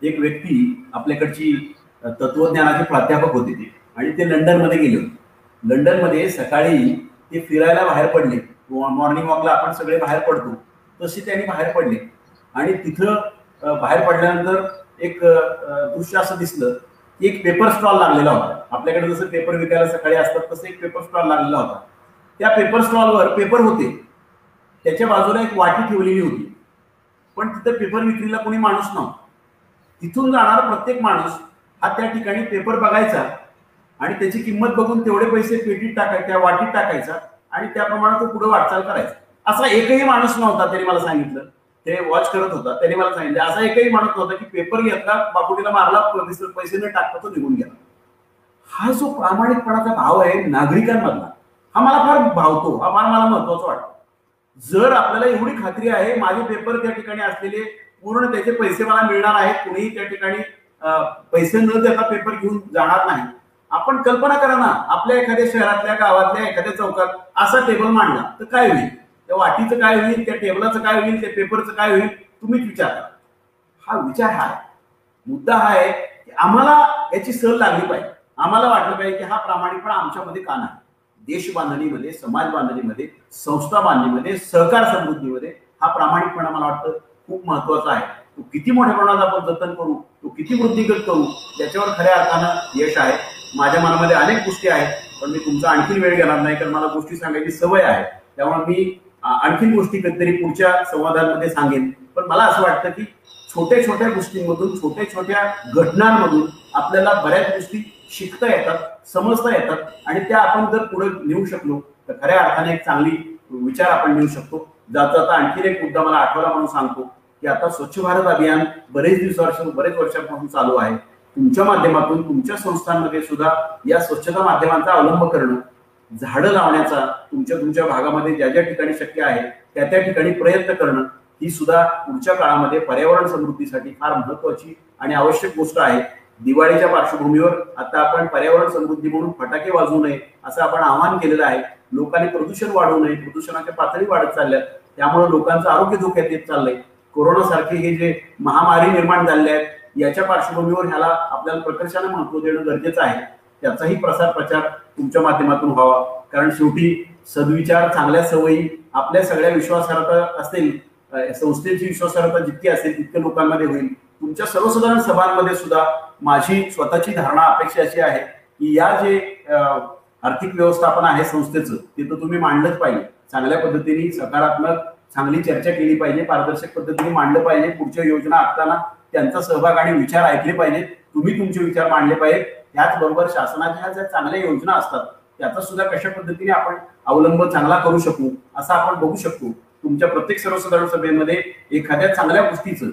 S2: एक व्यक्ती आपल्याकडची तत्वज्ञानाचे प्राध्यापक होते ते, आणि ते लंडनमध्ये गेले होते. लंडनमध्ये सकाळी ते फिरायला बाहेर पडले, मॉर्निंग वॉकला आपण सगळे बाहेर पडतो तसे त्यांनी बाहेर पडले आणि तिथं बाहेर पडल्यानंतर एक दृश्य असं दिसलं की एक पेपर स्टॉल लागलेला होता. आपल्याकडे जसं पेपर विकायला सकाळी असतात तसं एक पेपर स्टॉल लागलेला होता. त्या पेपर स्टॉलवर पेपर होते, त्याच्या बाजूला एक वाटी ठेवलेली होती, पण तिथं पेपर विक्रीला कोणी माणूस नव्हता. तिथून जाणारा प्रत्येक माणूस हा त्या ठिकाणी पेपर बघायचा आणि त्याची किंमत बघून तेवढे पैसे पेटीत टाकायचे, त्या वाटीत टाकायचा आणि त्याप्रमाणे तो पुढे वाटचाल करायचा. असा एकही माणूस नव्हता, त्यांनी मला सांगितलं, ते वॉच करत होता, त्यांनी मला सांगितलं असा एकही माणूस नव्हता की पेपर घेतला, बापुटीला मारला, पैसे न टाकता तो निघून गेला. हा जो प्रामाणिकपणाचा भाव आहे नागरिकांमधला, हा मला फार भावतो, हा फार मला महत्वाचा वाटतो. जर आपल्याला एवढी खात्री आहे माझे पेपर त्या ठिकाणी असलेले पूर्ण त्याचे पैसे मला मिळणार आहेत, कुणीही त्या ठिकाणी पैसे न देता पेपर घेऊन जाणार नाही, आपण कल्पना करा ना, आपल्या एखाद्या शहरातल्या, गावातल्या एखाद्या चौकात असा टेबल मांडला तर काय होईल, त्या वाटीचं काय होईल, त्या टेबलाचं काय होईल, त्या पेपरचं काय होईल, तुम्हीच विचार करा. हा विचार हा आहे, मुद्दा हा आहे की आम्हाला याची सर लागली पाहिजे. आम्हाला वाटलं पाहिजे की हा प्रामाणिकपणा आमच्यामध्ये का नाही. देश बांधणीमध्ये, समाज बांधणीमध्ये, संस्था बांधणीमध्ये, सहकार समृद्धीमध्ये हा प्रामाणिकपणा मला वाटतं खूप महत्वाचा आहे. तो किती मोठ्या प्रमाणात आपण जतन करू, तो किती वृद्धिंगत करू, याच्यावर खऱ्या अर्थानं यश आहे. माझ्या मनामध्ये अनेक गोष्टी आहेत, पण मी तुमचा आणखीन वेळ घेणार नाही, कारण मला गोष्टी सांगायची सवय आहे. त्यामुळे मी आणखीन गोष्टी कधीतरी पुढच्या संवादांमध्ये सांगेन. पण मला असं वाटतं की छोट्या छोट्या गोष्टींमधून, छोट्या छोट्या घटनांमधून आपल्याला बऱ्याच गोष्टी शिकता येतात, समजता येतात, आणि त्या आपण जर पुढे नेऊ शकलो तर खऱ्या अर्थाने एक चांगली विचार आपण नेऊ शकतो. जाता जाता आणखीन एक मुद्दा मला आठवला म्हणून सांगतो की आता स्वच्छ भारत अभियान बरेच वर्षांपासून चालू आहे. तुमच्या माध्यमातून तुमच्या संस्थांमध्ये सुद्धा या स्वच्छता माध्यमांचा अवलंब करणं, झाडं लावण्याचा तुमच्या भागामध्ये ज्या ज्या ठिकाणी शक्य आहे त्या ठिकाणी प्रयत्न करणं, ही सुद्धा पुढच्या काळामध्ये पर्यावरण समृद्धीसाठी फार महत्वाची आणि आवश्यक गोष्ट आहे. दिवाळीच्या पार्श्वभूमीवर आता आपण पर्यावरण समृद्धी म्हणून फटाके वाजवू नये असं आपण आवाहन केलेलं आहे. लोकांनी प्रदूषण वाढवू नये, प्रदूषणाच्या पातळी वाढत चालल्यात, त्यामुळे लोकांचं आरोग्य धोक्यात येत चाललंय. कोरोना सारखे हे जे महामारी निर्माण झाले आहेत याच्या पार्श्वभूमीवर ह्याला आपल्याला प्रकर्षाने महत्व देणं गरजेचं आहे. त्याचाही प्रसार प्रचार तुमच्या माध्यमातून व्हावा. कारण शेवटी सद्विचार, चांगल्या सवयी आपल्या सगळ्या विश्वासार्हता असेल, संस्थेची विश्वासार्हता जितकी असेल तितक्या लोकांमध्ये होईल. तुमच्या सर्वसाधारण सभांमध्ये सुद्धा माझी स्वतःची धारणा, अपेक्षा अशी आहे की या जे आर्थिक व्यवस्थापन आहे संस्थेचं ते तर तुम्ही मांडलंच पाहिजे. चांगल्या पद्धतीने सकारात्मक चांगली चर्चा केली पाहिजे, पारदर्शक पद्धतीने मांडलं पाहिजे. पुढच्या योजना आखताना त्यांचा सहभाग आणि विचार ऐकले पाहिजेत, तुम्ही तुमचे विचार मांडले पाहिजेत. त्याचबरोबर शासनाच्या ज्या चांगल्या योजना असतात त्याचा सुद्धा कशा पद्धतीने आपण अवलंब चांगला करू शकू असं आपण बघू शकतो. तुमच्या प्रत्येक सर्वसाधारण सभेमध्ये एखाद्या चांगल्या गोष्टीचं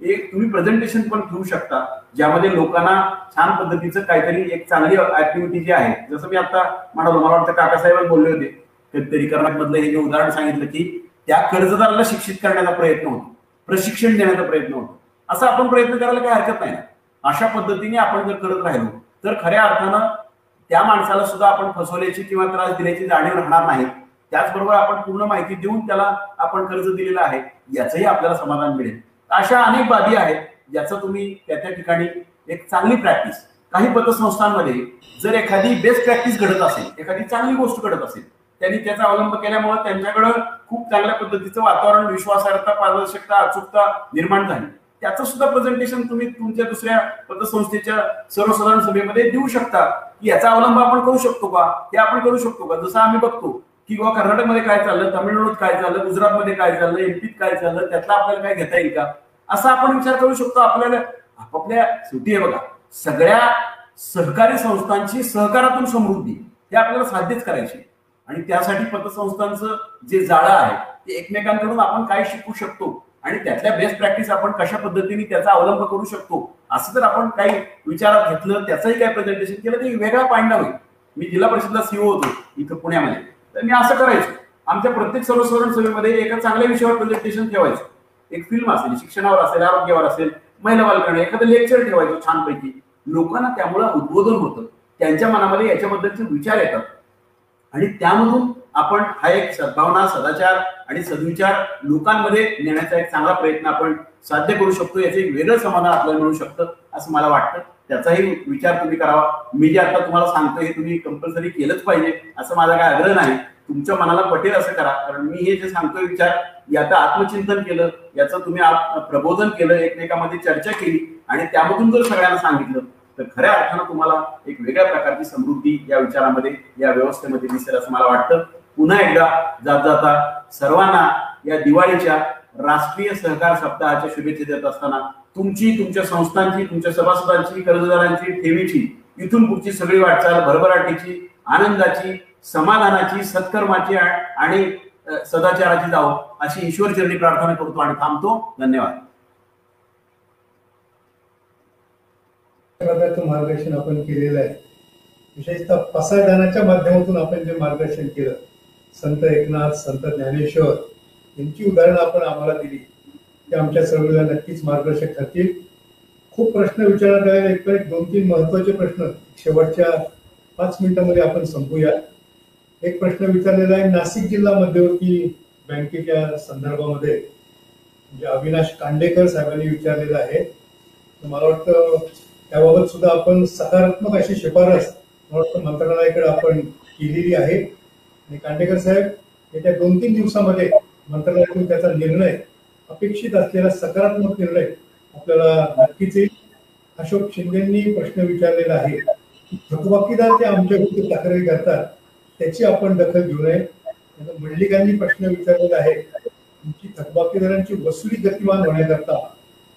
S2: एक तुम्ही प्रेझेंटेशन पण ठेवू शकता, ज्यामध्ये लोकांना छान पद्धतीचं काहीतरी एक चांगली ऍक्टिव्हिटी जी आहे. जसं मी आता म्हणालो, मला वाटतं काकासाहेब बोलले होते कधीतरी, कर्नाटकमधलं हे जे उदाहरण सांगितलं की त्या कर्जदाराला शिक्षित करण्याचा प्रयत्न होतो, प्रशिक्षण देण्याचा प्रयत्न होतो. असा आपण प्रयत्न करायला काही हरकत नाही. अशा पद्धतीने आपण जर करत राहिलो तर खऱ्या अर्थानं त्या माणसाला सुद्धा आपण फसवल्याची किंवा त्रास दिल्याची जाणीव राहणार नाही. त्याचबरोबर आपण पूर्ण माहिती देऊन त्याला आपण कर्ज दिलेलं आहे याचंही आपल्याला समाधान मिळेल. अशा अनेक बाबी आहेत ज्याचं तुम्ही त्या ठिकाणी एक चांगली प्रॅक्टिस, काही पतसंस्थांमध्ये जर एखादी बेस्ट प्रॅक्टिस घडत असेल, एखादी चांगली गोष्ट घडत असेल, त्यांनी त्याचा अवलंब केल्यामुळे त्यांच्याकडे खूप चांगल्या पद्धतीचं वातावरण, विश्वासार्हता, पारदर्शकता, अचूकता निर्माण झाली. त्याचं सुद्धा प्रेझेंटेशन तुम्ही तुमच्या दुसऱ्या पतसंस्थेच्या सर्वसाधारण सभेमध्ये देऊ शकता की याचा अवलंब आपण करू शकतो का, हे आपण करू शकतो का. जसं आम्ही बघतो की बाबा कर्नाटकमध्ये काय चाललं, तामिळनाडूत काय चाललं, गुजरातमध्ये काय चाललं, एमपीत काय चाललं, त्यातला आपल्याला काय घेता येईल का, असा आपण विचार करू शकतो. आपल्याला आपापल्या शेवटी आहे बघा, सगळ्या सहकारी संस्थांची सहकारातून समृद्धी हे आपल्याला साध्यच करायची आणि त्यासाठी पतसंस्थांचं जे जाळं आहे ते एकमेकांकडून आपण काय शिकू शकतो आणि त्यातल्या बेस्ट प्रॅक्टिस आपण कशा पद्धतीने त्याचा अवलंब करू शकतो असं जर आपण काही विचारात घेतलं, त्याचंही काही प्रेझेंटेशन केलं तर वेगळा पॉईंट होईल. मी जिल्हा परिषदला सीओ होतो इथं पुण्यामध्ये, तर मी असं करायचो. आमच्या प्रत्येक सर्वसाधारण सभेमध्ये एका चांगल्या विषयावर प्रेझेंटेशन ठेवायचं. एक फिल्म असेल, शिक्षणावर असेल, आरोग्यावर असेल, महिला बालकल्याण, एखादं लेक्चर ठेवायचं छानपैकी. लोकांना त्यामुळे उद्बोधन होतं, त्यांच्या मनामध्ये याच्याबद्दलचे विचार येतात आणि त्यामधून आपण हा एक सद्भावना, सदाचार आणि सद्विचार लोकांमध्ये नेण्याचा एक चांगला प्रयत्न आपण साध्य करू शकतो. याचं एक वेगळं समाधान आपल्याला मिळू शकतं असं मला वाटतं. त्याचाही विचार तुम्ही करावा. मी जे आता तुम्हाला सांगतो हे तुम्ही कंपल्सरी केलंच पाहिजे असं माझा काय आग्रह नाही. तुमच्या मनाला पटेल असं करा, कारण मी हे जे सांगतोय विचार याचं आत्मचिंतन केलं, याचं तुम्ही प्रबोधन केलं, एकमेकांमध्ये चर्चा केली आणि त्यामधून जर सगळ्यांना सांगितलं तर खऱ्या अर्थानं तुम्हाला एक वेगळ्या प्रकारची समृद्धी या विचारामध्ये, या व्यवस्थेमध्ये दिसेल असं मला वाटतं. पुन्हा एकदा जात जाता सर्वांना या दिवाळीच्या राष्ट्रीय सहकार सप्ताहाच्या शुभेच्छा देत असताना तुमची, तुमच्या संस्थांची, तुमच्या सभासदांची, कर्जदारांची, ठेवीची इथून पुढची सगळी वाटचाल भरभराटीची, आनंदाची, समाधानाची, सत्कर्माची आणि सदाचाराची जावो अशी ईश्वर चरणी प्रार्थना करतो आणि थांबतो. धन्यवाद.
S1: प्रकारचं मार्गदर्शन आपण केलेलं आहे. विशेषतः पसायदानाच्या माध्यमातून आपण जे मार्गदर्शन केलं, संत एकनाथ, संत ज्ञानेश्वर यांची उदाहरणं आपण आम्हाला दिली, ते आमच्या सर्वांना नक्कीच मार्गदर्शक ठरतील. खूप प्रश्न विचारण्यात आले, एक 2-3 महत्वाचे प्रश्न शेवटच्या 5 मिनिटांमध्ये आपण संपूया. एक प्रश्न विचारलेला आहे नाशिक जिल्हा मध्यवर्ती बँकेच्या संदर्भामध्ये, म्हणजे अविनाश कांडेकर साहेबांनी विचारलेला आहे. मला वाटतं त्याबाबत सुद्धा आपण सकारात्मक अशी शिफारस मला वाटतं मंत्रालयाकडे आपण केलेली आहे आणि कांडेकर साहेब येत्या 2-3 दिवसामध्ये मंत्रालयातून त्याचा निर्णय, अपेक्षित असलेला सकारात्मक निर्णय आपल्याला नक्कीच येईल. अशोक शिंदेंनी प्रश्न विचारलेला आहे की थकबाकीदार ते आमच्या विरुद्ध तक्रारी करतात त्याची आपण दखल घेऊ नये. मंडलिकांनी प्रश्न विचारलेला आहे तुमची थकबाकीदारांची वसुली गतिमान होण्याकरता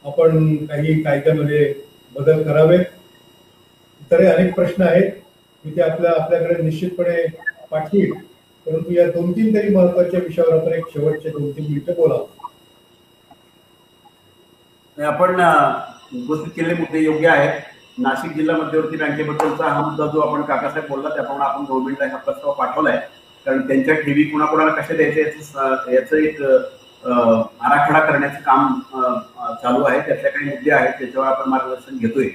S1: आपण काही कायद्यामध्ये बदल करावेत. इतर अनेक प्रश्न आहेत, मी ते आपल्याकडे निश्चितपणे पाठवील, परंतु या 2-3 तरी महत्वाच्या विषयावर आपण एक शेवटचे 2-3 मिनिटं बोलावं.
S2: आपण उपस्थित केलेले मुद्दे योग्य आहेत. नाशिक जिल्हा मध्यवर्ती बँकेबद्दलचा हा मुद्दा जो आपण काकासाहेब बोलला त्याप्रमाणे आपण गव्हर्नमेंटला हा प्रस्ताव पाठवलाय, कारण त्यांच्या ठेवी कुणाकुणाला कशा द्यायचे याचं एक आराखडा करण्याचं काम चालू आहे. त्यातल्या काही मुद्दे आहेत त्याच्यावर आपण मार्गदर्शन घेतोय.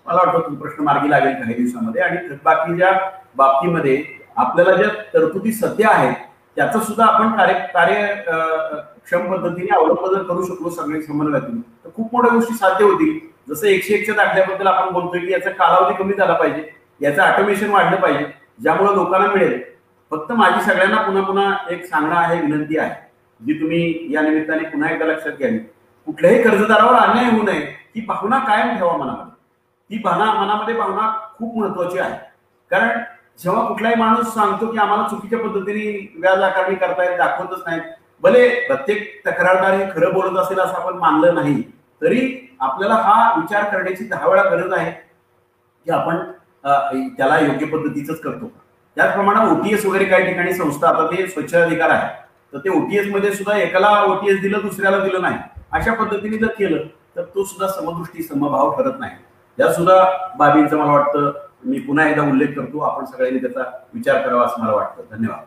S2: मला वाटतं तो प्रश्न मार्गी लागेल काही दिवसामध्ये. आणि बाकीच्या बाबतीमध्ये आपल्याला ज्या तरतुदी सध्या आहेत त्याचं सुद्धा आपण कार्यक्षम पद्धतीने अवलंबन करू शकलो सगळे समन्वयातून तर खूप मोठ्या गोष्टी साध्य होतील. जसं 101च्या दाखल्याबद्दल आपण बोलतोय की याचा कालावधी कमी झाला पाहिजे, याचं ऑटोमेशन वाढलं पाहिजे, ज्यामुळे लोकांना मिळेल. फक्त माझी सगळ्यांना पुन्हा पुन्हा एक सांगणं आहे, विनंती आहे, जी तुम्ही या निमित्ताने पुन्हा एकदा लक्षात घ्यावी. कुठल्याही कर्जदारावर अन्याय होऊ नये ही भावना कायम ठेवा मनामध्ये. ती मनामध्ये भावना खूप महत्वाची आहे. कारण जेव्हा कुठलाही माणूस सांगतो की आम्हाला चुकीच्या पद्धतीने व्याज आकारणी करतायत, दाखवतच नाहीत, भले प्रत्येक तक्रारदार हे खरं बोलत असेल असं आपण मानलं नाही, तरी आपल्याला हा विचार करण्याची 10 वेळा गरज आहे की आपण त्याला योग्य पद्धतीचंच करतो. त्याचप्रमाणे ओटीएस वगैरे काही ठिकाणी संस्था, आता ते स्वच्छाधिकार आहे, तर ते ओटीएस मध्ये सुद्धा एकाला ओटीएस दिलं दुसऱ्याला दिलं नाही, अशा पद्धतीने जर केलं तर तो सुद्धा समदृष्टी समभाव ठरत नाही. या सुद्धा बाबींचा मला वाटतं मी पुन्हा एकदा उल्लेख करतो, आपण सगळ्यांनी त्याचा विचार करावा असं मला वाटतं. धन्यवाद.